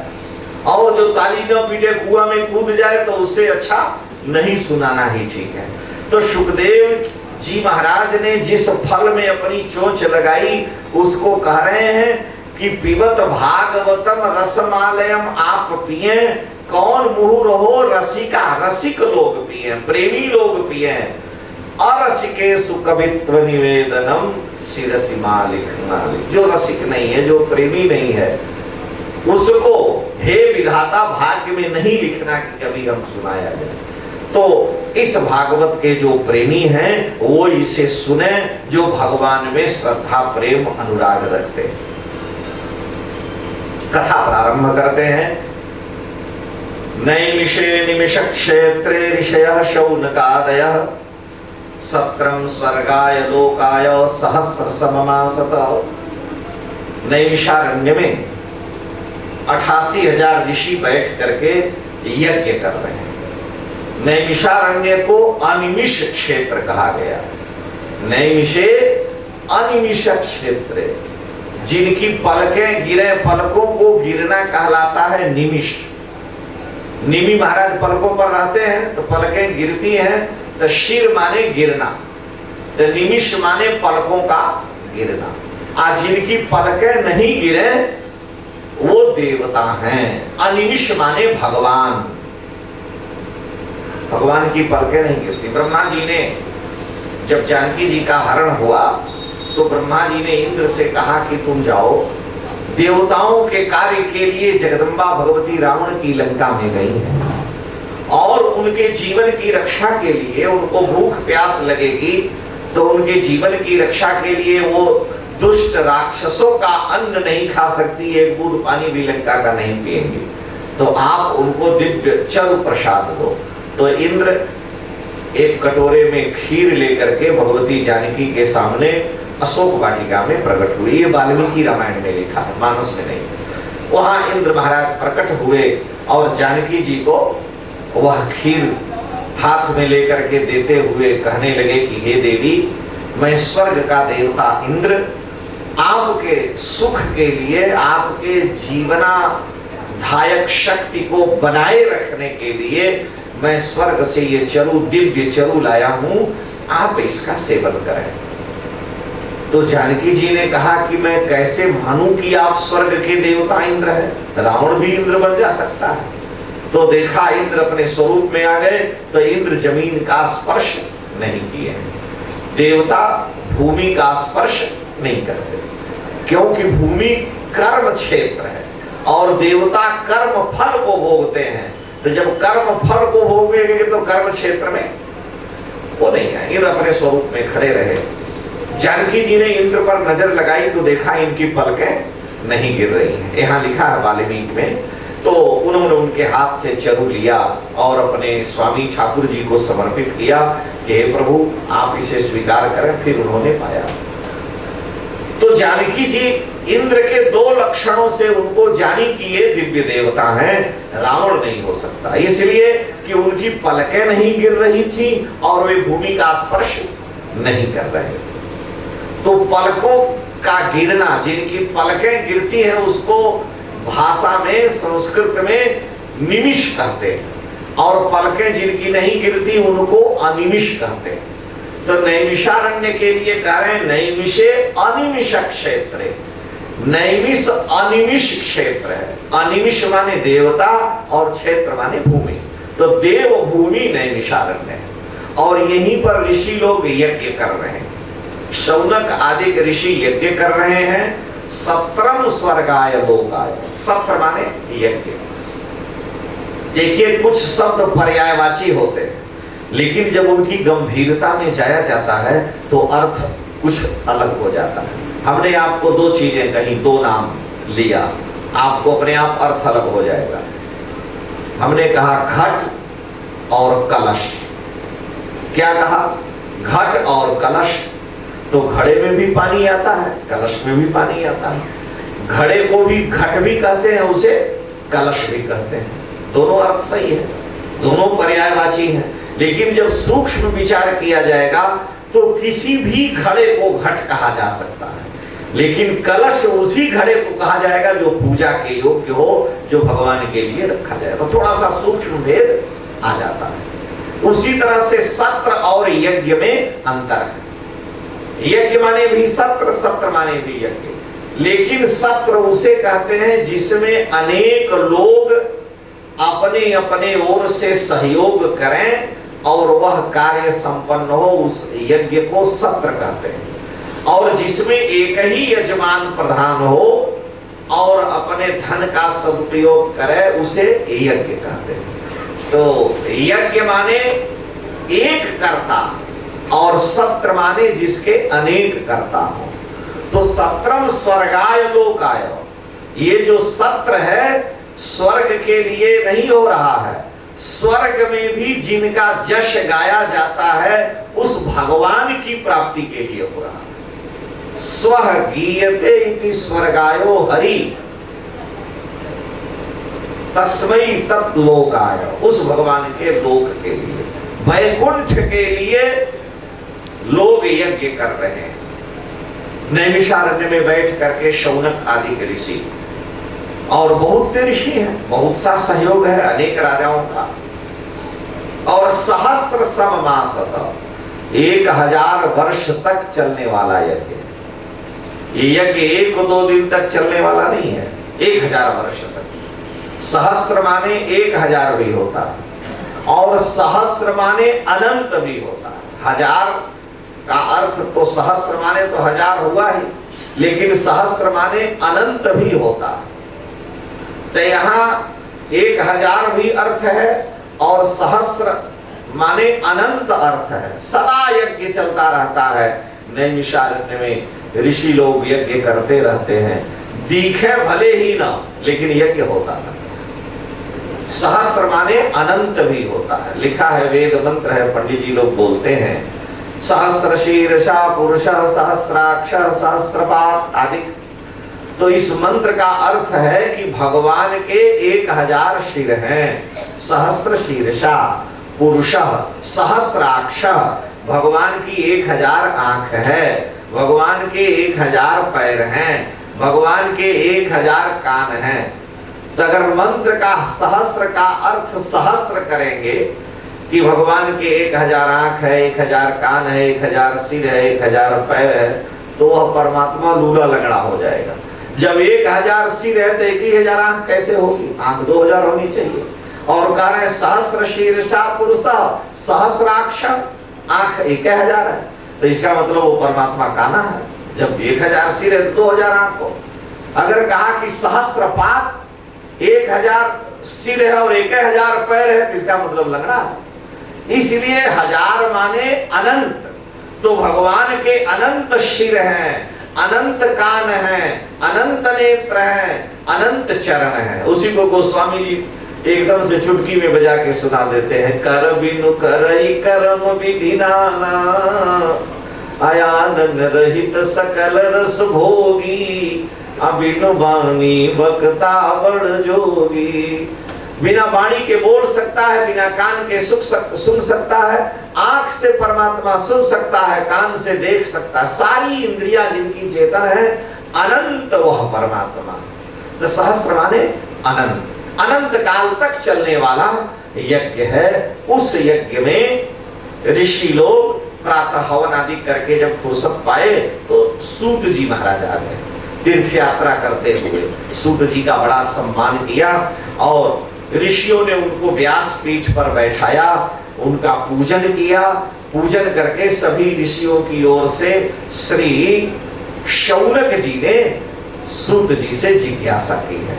और जो ताली न पीटे कुआं में कूद जाए तो उससे अच्छा नहीं सुनाना ही ठीक है। तो सुखदेव जी महाराज ने जिस फल में अपनी चोंच लगाई उसको कह रहे हैं कि पिबत भागवतम रसमालयम, आप पिए, कौन मुहुर हो रसिका, रसिक लोग पिए, प्रेमी लोग पिए। अरसिकेषु कवित्व निवेदनम शिरसि मालिक मालिक। जो रसिक नहीं है, जो प्रेमी नहीं है, उसको हे विधाता भाग्य में नहीं लिखना कि कभी हम सुनाया जाए। तो इस भागवत के जो प्रेमी हैं वो इसे सुने, जो भगवान में श्रद्धा प्रेम अनुराग रखते हैं। कथा प्रारंभ करते हैं। नैमिषे निमिष क्षेत्रे ऋषयः शौनकादयः सत्रम स्वर्गाय लोकाय सहस्र सममासत। नैमिषारण्य में 88,000 ऋषि बैठ करके यज्ञ कर रहे हैं। नैमिषारण्य को अनिमिष क्षेत्र कहा गया। नैमिषे अनिमिष क्षेत्र, जिनकी पलकें गिरे, पलकों को गिरना कहलाता है निमिष। निमि महाराज पलकों पर रहते हैं तो पलकें गिरती हैं, तो शिर माने गिरना, तो निमिष माने पलकों का गिरना। आज जिनकी पलकें नहीं गिरे वो देवता हैं। अनिमिष माने भगवान, भगवान की पलकें नहीं गिरती। ब्रह्मा जी ने जब जानकी जी का हरण हुआ तो ब्रह्मा जी ने इंद्र से कहा कि तुम जाओ, देवताओं के कार्य के लिए जगदम्बा भगवती रावण की लंका में गई है और उनके जीवन की रक्षा के लिए उनको भूख प्यास लगेगी, तो उनके जीवन की रक्षा के लिए वो दुष्ट राक्षसों का अन्न नहीं खा सकती, एक बूंद पानी भी लंका का नहीं पिएंगी, तो आप उनको दिव्य चरु प्रसाद दो। तो इंद्र एक कटोरे में खीर लेकर के भगवती जानकी के सामने अशोक वाटिका में प्रकट हुए। ये वाल्मीकि रामायण में लिखा है, मानस में नहीं। वहां इंद्र महाराज प्रकट हुए और जानकी जी को वह खीर हाथ में लेकर के देते हुए कहने लगे कि हे देवी, मैं स्वर्ग का देवता इंद्र आपके सुख के लिए, आपके जीवनाधायक शक्ति को बनाए रखने के लिए मैं स्वर्ग से ये चरु, दिव्य चरु लाया हूं, आप इसका सेवन करें। तो जानकी जी ने कहा कि मैं कैसे मानूं कि आप स्वर्ग के देवता इंद्र हैं, रावण भी इंद्र बन जा सकता है। तो देखा इंद्र अपने स्वरूप में आ गए, तो इंद्र जमीन का स्पर्श नहीं किए। देवता भूमि का स्पर्श नहीं करते, क्योंकि भूमि कर्म क्षेत्र है और देवता कर्म फल को भोगते हैं। तो जब कर्म फल को भोगेंगे तो कर्म क्षेत्र में वो नहीं है। इंद्र अपने स्वरूप में खड़े रहे। जानकी जी ने इंद्र पर नजर लगाई तो देखा इनकी पलकें नहीं गिर रही हैं। यहाँ लिखा है वाल्मीकि में। तो उन्होंने उनके हाथ से चरु लिया और अपने स्वामी ठाकुर जी को समर्पित किया कि हे प्रभु आप इसे स्वीकार करें। फिर उन्होंने पाया। तो जानकी जी इंद्र के दो लक्षणों से उनको जानी कि ये दिव्य देवता हैं, रावण नहीं हो सकता, इसलिए कि उनकी पलकें नहीं गिर रही थी और वे भूमि का स्पर्श नहीं कर रहे। तो पलकों का गिरना, जिनकी पलकें गिरती हैं उसको भाषा में, संस्कृत में निमिष कहते हैं और पलकें जिनकी नहीं गिरती उनको अनिमिष कहते हैं। तो नैमिषारण्य के लिए कह रहे हैं नैमिषे अनिमिष क्षेत्र। नैमिष अनिमिष क्षेत्र है। अनिमिष माने देवता और क्षेत्र माने भूमि। तो देव भूमि नैमिषारण्य है और यहीं पर ऋषि लोग यज्ञ कर रहे हैं। शौनक आदि ऋषि यज्ञ कर रहे हैं। सत्रम स्वर्गाय लोकाय। सत्र माने यज्ञ। देखिए कुछ शब्द पर्यायवाची होते हैं, लेकिन जब उनकी गंभीरता में जाया जाता है तो अर्थ कुछ अलग हो जाता है। हमने आपको दो चीजें कही, दो नाम लिया, आपको अपने आप अर्थ अलग हो जाएगा। हमने कहा घट और कलश। क्या कहा? घट और कलश। तो घड़े में भी पानी आता है, कलश में भी पानी आता है। घड़े को भी घट भी कहते हैं, उसे कलश भी कहते हैं। दोनों अर्थ सही है, दोनों पर्यायवाची हैं। लेकिन जब सूक्ष्म विचार किया जाएगा तो किसी भी घड़े को घट कहा जा सकता है, लेकिन कलश उसी घड़े को कहा जाएगा जो पूजा के योग्य हो, जो भगवान के लिए रखा जाए। तो थोड़ा सा सूक्ष्म भेद आ जाता है। उसी तरह से सत्र और यज्ञ में अंतर है। यज्ञ माने भी सत्र, सत्र माने भी यज्ञ। लेकिन सत्र उसे कहते हैं जिसमें अनेक लोग अपने अपने ओर से सहयोग करें और वह कार्य संपन्न हो, उस यज्ञ को सत्र कहते हैं। और जिसमें एक ही यजमान प्रधान हो और अपने धन का सदुपयोग करे, उसे यज्ञ कहते हैं। तो यज्ञ माने एक कर्ता और सत्र माने जिसके अनेक कर्ता हो। तो सत्रम स्वर्गाय लोकाय, ये जो सत्र है स्वर्ग के लिए नहीं हो रहा है, स्वर्ग में भी जिनका जश गाया जाता है उस भगवान की प्राप्ति के लिए हो रहा है। स्वः गीयते इति स्वर्गायो हरि तस्मै तत्लोकाय, उस भगवान के लोक के लिए, वैकुंठ के लिए लोग यज्ञ कर रहे हैं। नैमिषारण्य में बैठ करके शौनक आदि के ऋषि और बहुत से ऋषि हैं, बहुत सा सहयोग है अनेक राजाओं का। और सहस्र सममासत, 1000 वर्ष तक चलने वाला यज्ञ। ये यज्ञ 1-2 दिन तक चलने वाला नहीं है, 1000 वर्ष तक। सहस्र माने 1000 भी होता है और सहस्र माने अनंत भी होता है। 1000 का अर्थ तो सहस्र माने तो 1000 हुआ ही, लेकिन सहस्र माने अनंत भी होता है। तो यहाँ 1000 भी अर्थ है और सहस्र माने अनंत अर्थ है। सदा यज्ञ चलता रहता है। नैमिषारण्य में ऋषि लोग यज्ञ करते रहते हैं, दिखे भले ही ना, लेकिन यज्ञ होता है। सहस्र माने अनंत भी होता है। लिखा है, वेद मंत्र है, पंडित जी लोग बोलते हैं, सहस्र शीर्षा पुरुषः सहस्राक्षः सहस्रपाद आदि। तो इस मंत्र का अर्थ है कि भगवान के 1000 सिर हैं। सहस्र शीर्षा पुरुषः सहस्राक्षः, भगवान की 1000 आंख है, भगवान के 1000 पैर हैं, भगवान के 1000 कान हैं। तो अगर मंत्र का सहस्र का अर्थ सहस्र करेंगे कि भगवान के 1000 आंख है, 1000 कान है, 1000 सिर है, 1000 पैर है, तो वह परमात्मा लूला लगड़ा हो जाएगा। जब 1000 सिर है तो 1000 आंख कैसे होगी? आंख 2000 होनी चाहिए। और कह रहे सहस्र शीर्षा पुरुषः सहस्राक्ष, आंख 1000 है, तो इसका मतलब वो परमात्मा काना है। जब 1000 सिर है तो 2000 आंख हो। अगर कहा कि सहस्रपाद, 1000 सिर है और 1000 पैर है, तो इसका मतलब लगना है। इसलिए 1000 माने अनंत। तो भगवान के अनंत सिर हैं, अनंत कान हैं, अनंत नेत्र हैं, अनंत चरण हैं। उसी को गोस्वामी जी एकदम से चुटकी में बजा के सुना देते हैं। कर बिनु करई करम विधि नाना, आयानन रहित सकल रस भोगी, अबिनु बानी बकता बड़ जोगी। बिना वाणी के बोल सकता है, बिना कान के सुन सकता है, आंख से परमात्मा सुन सकता है, कान से देख सकता है, सारी इंद्रियां जिनकी चेतन है, अनंत वह परमात्मा। तो सहस्र माने अनंत, अनंत काल तक चलने वाला यज्ञ है। उस यज्ञ में ऋषि लोग प्रातः हवन आदि करके जब फुर्सत पाए तो सूत जी महाराज आ गए। तीर्थ यात्रा करते हुए सूत जी का बड़ा सम्मान किया और ऋषियों ने उनको व्यास पीठ पर बैठाया, उनका पूजन किया। पूजन करके सभी ऋषियों की ओर से श्री शौनक जी ने सूत जी से जिज्ञासा की है।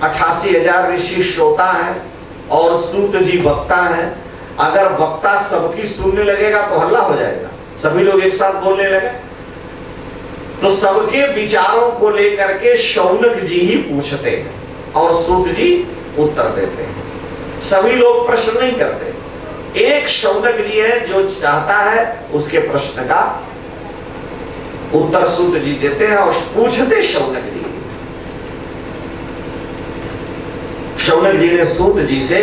88,000 ऋषि श्रोता हैं और सूत जी वक्ता हैं। अगर वक्ता सबकी सुनने लगेगा तो हल्ला हो जाएगा, सभी लोग एक साथ बोलने लगे, तो सबके विचारों को लेकर के शौनक जी ही पूछते हैं और सूत जी उत्तर देते हैं। सभी लोग प्रश्न नहीं करते, एक शौनक जी है जो चाहता है उसके प्रश्न का उत्तर सूत जी देते हैं और पूछते शौनक जी। शौनक जी ने सूत जी से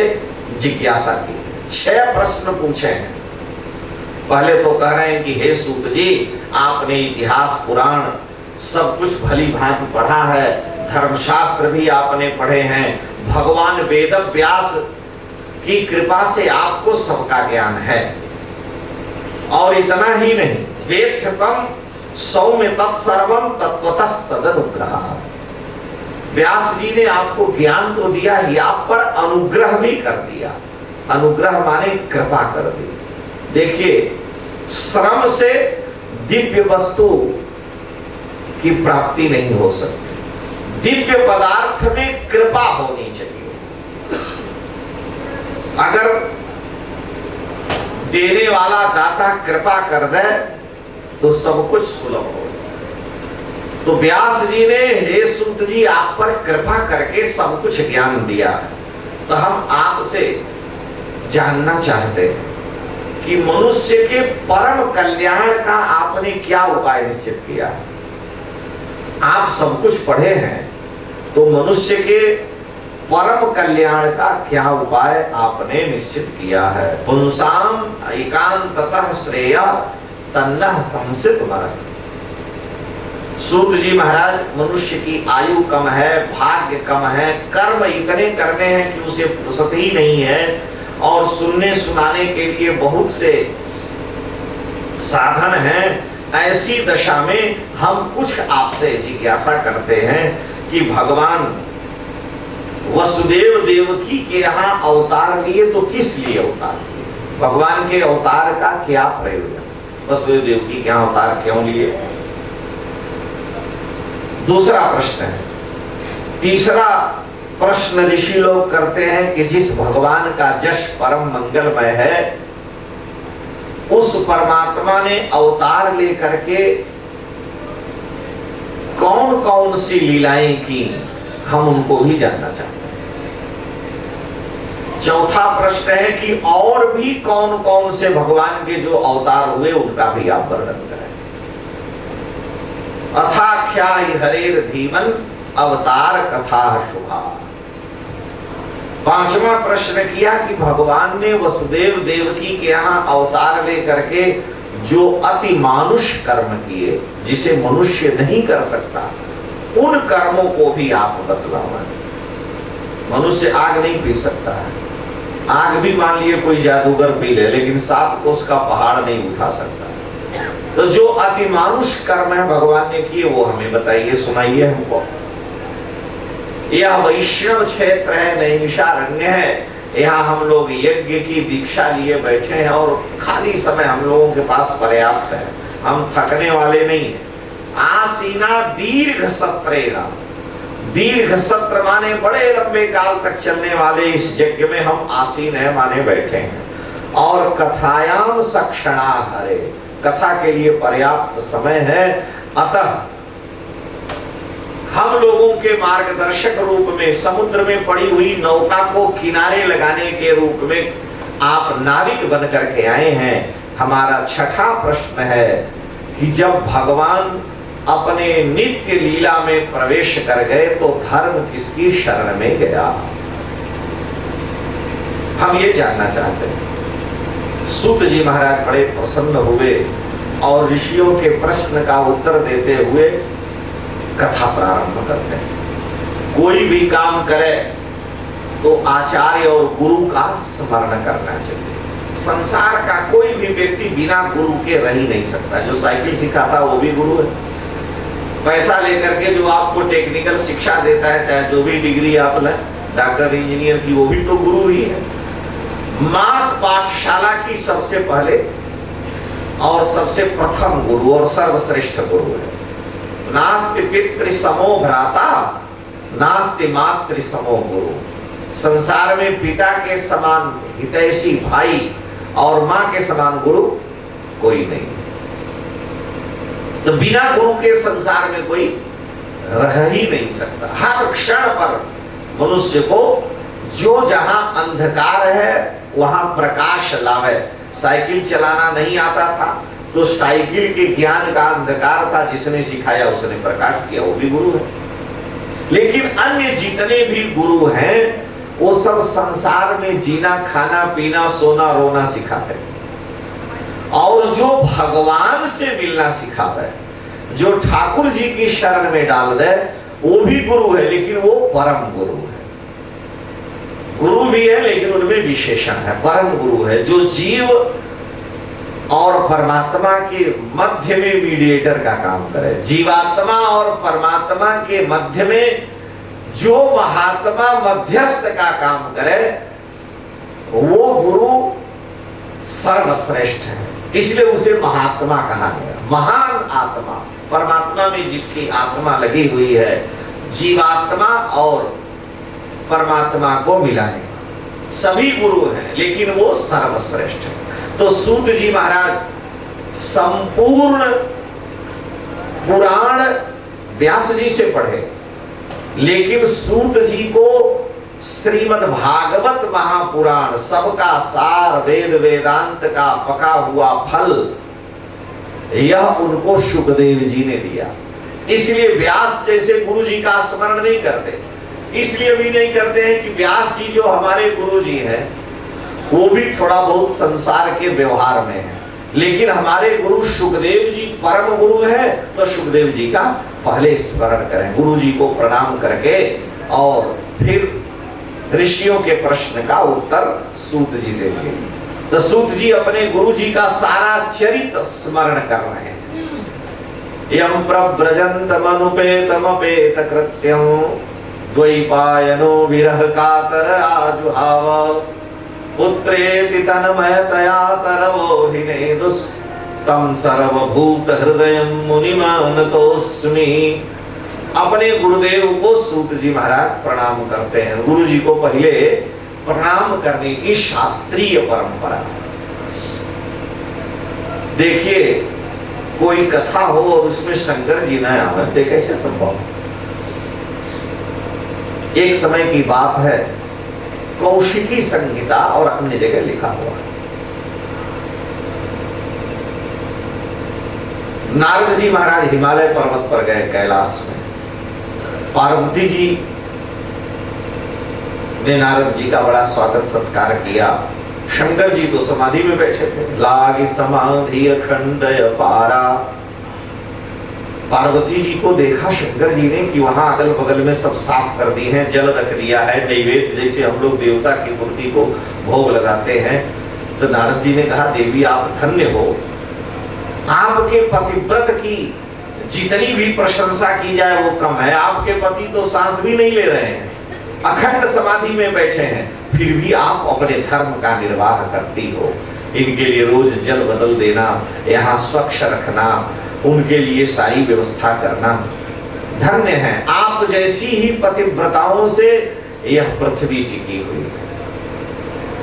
जिज्ञासा की, 6 प्रश्न पूछे हैं। पहले तो कह रहे हैं कि हे सूत जी, आपने इतिहास पुराण सब कुछ भली भांति पढ़ा है, धर्मशास्त्र भी आपने पढ़े हैं, भगवान वेद व्यास की कृपा से आपको सबका ज्ञान है। और इतना ही नहीं, वेद्यतम सौम्य तत्सर्वम तत्वतस्तदनुग्रह। व्यास जी ने आपको ज्ञान तो दिया ही, आप पर अनुग्रह भी कर दिया। अनुग्रह माने कृपा कर दी। देखिए, श्रम से दिव्य वस्तु की प्राप्ति नहीं हो सकती, दिव्य पदार्थ में कृपा होनी चाहिए। अगर देने वाला दाता कृपा कर दे तो सब कुछ सुलभ हो। तो व्यास जी ने हे सूत जी आप पर कृपा करके सब कुछ ज्ञान दिया। तो हम आपसे जानना चाहते हैं कि मनुष्य के परम कल्याण का आपने क्या उपाय निश्चित किया। आप सब कुछ पढ़े हैं, तो मनुष्य के परम कल्याण का क्या उपाय आपने निश्चित किया है। पुंसाम एकांततः श्रेय तन्नः संसित मरः। सूत जी महाराज, मनुष्य की आयु कम है, भाग्य कम है, कर्म इतने करने हैं कि उसे फुर्सत ही नहीं है, और सुनने सुनाने के लिए बहुत से साधन हैं। ऐसी दशा में हम कुछ आपसे जिज्ञासा करते हैं कि भगवान वसुदेव देवकी के यहाँ अवतार लिए तो किस लिए अवतार लिए, भगवान के अवतार का क्या प्रयोजन, वसुदेव देवकी के यहाँ अवतार क्यों लिए। दूसरा प्रश्न है। तीसरा प्रश्न ऋषि लोग करते हैं कि जिस भगवान का यश परम मंगलमय है, उस परमात्मा ने अवतार लेकर के कौन कौन सी लीलाएं की, हम उनको भी जानना चाहते हैं। चौथा प्रश्न है कि और भी कौन कौन से भगवान के जो अवतार हुए उनका भी आप वर्णन करें। अथाख्याय हरेर धीमन अवतार कथा शुभा। पांचवा प्रश्न किया कि भगवान ने वसुदेव देवकी के यहाँ अवतार लेकर के जो अति मानुष कर्म किए, जिसे मनुष्य नहीं कर सकता, उन कर्मों को भी आप बतलावा। मनुष्य आग नहीं पी सकता है, आग भी मान लिए कोई जादूगर पी ले, लेकिन 7 कोस का पहाड़ नहीं उठा सकता। तो जो अति मानुष कर्म है भगवान ने किए, वो हमें बताइए, सुनाइए हमको। यह वैष्णव क्षेत्र है, नैमिषारण्य है, यहाँ हम लोग यज्ञ की दीक्षा लिए बैठे हैं और खाली समय हम लोगों के पास पर्याप्त है, हम थकने वाले नहीं हैं। आसीना दीर्घ सत्रेण, दीर्घ सत्र माने बड़े लंबे काल तक चलने वाले इस यज्ञ में हम आसीन है माने बैठे हैं। और कथायाम सक्षणा हरे, कथा के लिए पर्याप्त समय है। अतः हम लोगों के मार्गदर्शक रूप में समुद्र में पड़ी हुई नौका को किनारे लगाने के रूप में आप नाविक बन करके आए हैं। हमारा छठा प्रश्न है कि जब भगवान अपने नित्य लीला में प्रवेश कर गए तो धर्म किसकी शरण में गया, हम ये जानना चाहते हैं। सूत जी महाराज बड़े प्रसन्न हुए और ऋषियों के प्रश्न का उत्तर देते हुए कथा प्रारंभ करते हैं। कोई भी काम करे तो आचार्य और गुरु का स्मरण करना चाहिए। संसार का कोई भी व्यक्ति बिना गुरु के रह ही नहीं सकता। जो साइकिल सिखाता वो भी गुरु है, पैसा लेकर के जो आपको टेक्निकल शिक्षा देता है, चाहे जो भी डिग्री आप लें, डॉक्टर इंजीनियर की, वो भी तो गुरु ही है। मास पाठशाला की सबसे पहले और सबसे प्रथम गुरु और सर्वश्रेष्ठ गुरु है। नास्ति पितृ समो भ्राता नास्ति मातृ समो गुरु। संसार में पिता के समान हितैषी भाई और मां के समान गुरु कोई नहीं। तो बिना गुरु के संसार में कोई रह ही नहीं सकता। हर क्षण पर मनुष्य को जो जहां अंधकार है वहां प्रकाश लावे। साइकिल चलाना नहीं आता था तो साइकिल के ज्ञान का अंधकार था, जिसने सिखाया उसने प्रकाश किया, वो भी गुरु है। लेकिन अन्य जितने भी गुरु हैं वो सब संसार में जीना, खाना, पीना, सोना, रोना सिखाते हैं। और जो भगवान से मिलना सिखाता है, जो ठाकुर जी की शरण में डाल दे, वो भी गुरु है, लेकिन वो परम गुरु है। गुरु भी है लेकिन उनमें विशेषण है, परम गुरु है, जो जीव और परमात्मा के मध्य में मीडिएटर का काम करे। जीवात्मा और परमात्मा के मध्य में जो महात्मा मध्यस्थ का काम करे, वो गुरु सर्वश्रेष्ठ है। इसलिए उसे महात्मा कहा गया। महान आत्मा, परमात्मा में जिसकी आत्मा लगी हुई है, जीवात्मा और परमात्मा को मिलाने का। सभी गुरु हैं लेकिन वो सर्वश्रेष्ठ है। तो सूत जी महाराज संपूर्ण पुराण व्यास जी से पढ़े, लेकिन सूत जी को श्रीमद् भागवत महापुराण, सबका सार, वेद वेदांत का पका हुआ फल, यह उनको शुकदेव जी ने दिया। इसलिए व्यास जैसे गुरु जी का स्मरण नहीं करते। इसलिए भी नहीं करते हैं कि व्यास जी जो हमारे गुरु जी हैं वो भी थोड़ा बहुत संसार के व्यवहार में है, लेकिन हमारे गुरु शुकदेव जी परम गुरु हैं, तो शुकदेव जी का पहले स्मरण करें, गुरु जी को प्रणाम करके, और फिर ऋषियों के प्रश्न का उत्तर सूत जी देंगे। तो सूत जी अपने गुरु जी का सारा चरित स्मरण कर रहे हैं। यम प्रव्रजन्तमनुपेतमपेत कृत्यं द्वैपायनो विरह कातर आजुहाव पुत्रेति तन्मयतया तरवोहिनेदुस् तम सर्वभूत हृदयं मुनिमानतोस्मि। अपने गुरुदेव को सूत जी महाराज प्रणाम करते हैं। गुरु जी को पहले प्रणाम करने की शास्त्रीय परंपरा। देखिए, कोई कथा हो और उसमें शंकर जी न आवे, कैसे संभव? एक समय की बात है, कौशिकी संहिता और अन्य जगह लिखा हुआ है। नारद जी महाराज हिमालय पर्वत पर गए, कैलाश में। पार्वती जी ने नारद जी का बड़ा स्वागत सत्कार किया। शंकर जी तो समाधि में बैठे थे। लागी समाधि अखंडय पारा। पार्वती जी को देखा शंकर जी ने कि वहां अगल बगल में सब साफ कर दिए हैं, जल रख दिया है, नैवेद्य जैसे हम लोग देवता की मूर्ति को भोग लगाते हैं। तो नारद जी ने कहा, देवी आप धन्य हो, आपके पतिव्रत की जितनी भी प्रशंसा की जाए वो कम है। आपके पति तो सांस भी नहीं ले रहे हैं, अखंड समाधि में बैठे हैं, फिर भी आप अपने धर्म का निर्वाह करती हो। इनके लिए रोज जल बदल देना, यहाँ स्वच्छ रखना, उनके लिए सारी व्यवस्था करना, धन्य है। आप जैसी ही पतिव्रताओं से यह पृथ्वी टिकी हुई है।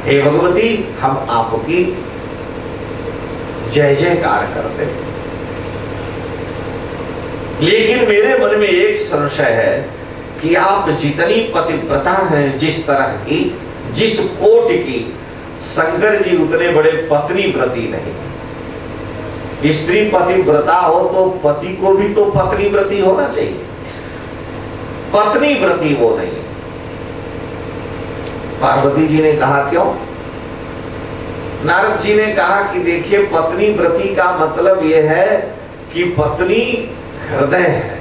हे भगवती, हम आपकी जय जयकार करते हैं। लेकिन मेरे मन में एक संशय है कि आप जितनी पतिव्रता हैं, जिस तरह की, जिस कोट की, शंकर जी उतने बड़े पत्नी व्रती नहीं। स्त्री पतिव्रता हो तो पति को भी तो पत्नी व्रती होना चाहिए, पत्नी व्रती वो नहीं। पार्वती जी ने कहा क्यों? नारद जी ने कहा कि देखिए, पत्नी व्रती का मतलब यह है कि पत्नी हृदय है,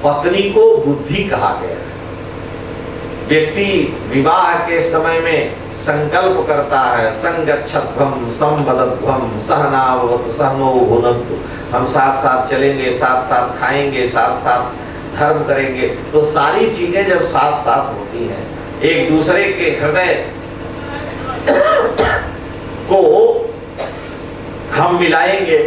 पत्नी को बुद्धि कहा गया है। व्यक्ति विवाह के समय में संकल्प करता है, संगच्छध्वम संबद्धध्वम सहनावतु सहनो भुनक्तु, हम साथ साथ चलेंगे, साथ साथ खाएंगे, साथ साथ धर्म करेंगे। तो सारी चीजें जब साथ साथ होती हैं, एक दूसरे के हृदय को हम मिलाएंगे,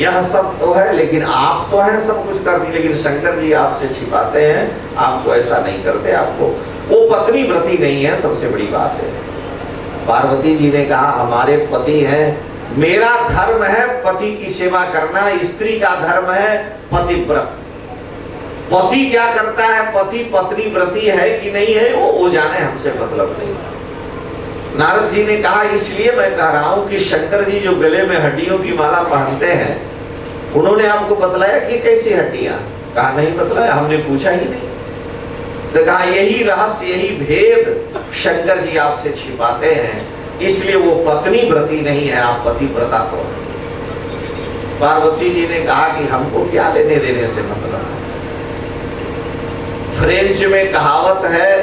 यह सब तो है, लेकिन आप तो हैं सब कुछ करती, लेकिन शंकर जी आपसे छिपाते हैं, आपको ऐसा नहीं करते, आपको वो पत्नी व्रती नहीं है, सबसे बड़ी बात है। पार्वती जी ने कहा हमारे पति हैं, मेरा धर्म है पति की सेवा करना, स्त्री का धर्म है पतिव्रत। पति क्या करता है, पति पत्नी व्रती है कि नहीं है वो जाने, हमसे मतलब नहीं। नारद जी ने कहा इसलिए मैं कह रहा हूं कि शंकर जी जो गले में हड्डियों की माला पहनते हैं, उन्होंने आपको बतलाया कि कैसी हड्डियां? कहा नहीं बतलाया, हमने पूछा ही नहीं। तो कहा यही रहस्य, यही भेद शंकर जी आपसे छिपाते हैं, इसलिए वो पत्नी व्रती नहीं है, आप पतिव्रता तो है। पार्वती जी ने कहा कि हमको क्या लेने देने से मतलब है। फ्रेंच में कहावत है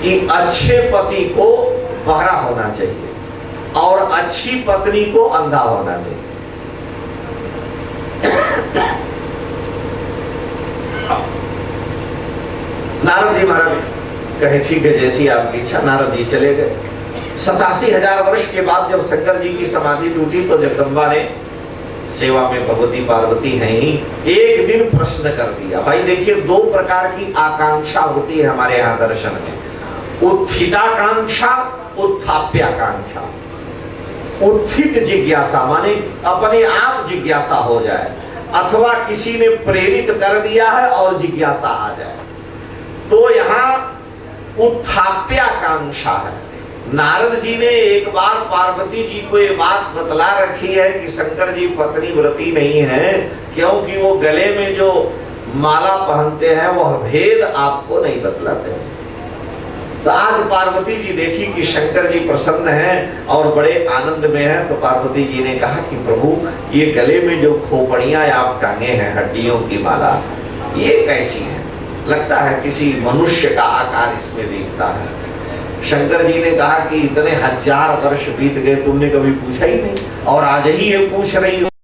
कि अच्छे पति को बहरा होना चाहिए और अच्छी पत्नी को अंधा होना चाहिए। नारद जी महाराज कहे ठीक है, जैसी आपकी इच्छा। नारद जी चले गए। 87,000 वर्ष के बाद जब शंकर जी की समाधि टूटी तो जगदम्बा ने, सेवा में भगवती पार्वती हैं ही, एक दिन प्रश्न कर दिया। भाई देखिए, 2 प्रकार की आकांक्षा होती है हमारे यहाँ दर्शन में, उत्थिताकांक्षा, उत्थाप्याकांक्षा। उत्थित जिज्ञासा माने अपने आप जिज्ञासा हो जाए, अथवा किसी ने प्रेरित कर दिया है और जिज्ञासा आ जाए, तो यहाँ उत्थाप्याकांक्षा है। नारद जी ने एक बार पार्वती जी को ये बात बतला रखी है कि शंकर जी पत्नी व्रती नहीं है, क्योंकि वो गले में जो माला पहनते हैं वह भेद आपको नहीं बतलाते हैं। तो आज पार्वती जी देखी कि शंकर जी प्रसन्न हैं और बड़े आनंद में हैं, तो पार्वती जी ने कहा कि प्रभु ये गले में जो खोपड़ियां आप टांगे हैं, हड्डियों की माला, ये कैसी है? लगता है किसी मनुष्य का आकार इसमें दिखता है। शंकर जी ने कहा कि इतने 1000 वर्ष बीत गए, तुमने कभी पूछा ही नहीं और आज ही ये पूछ रही हो।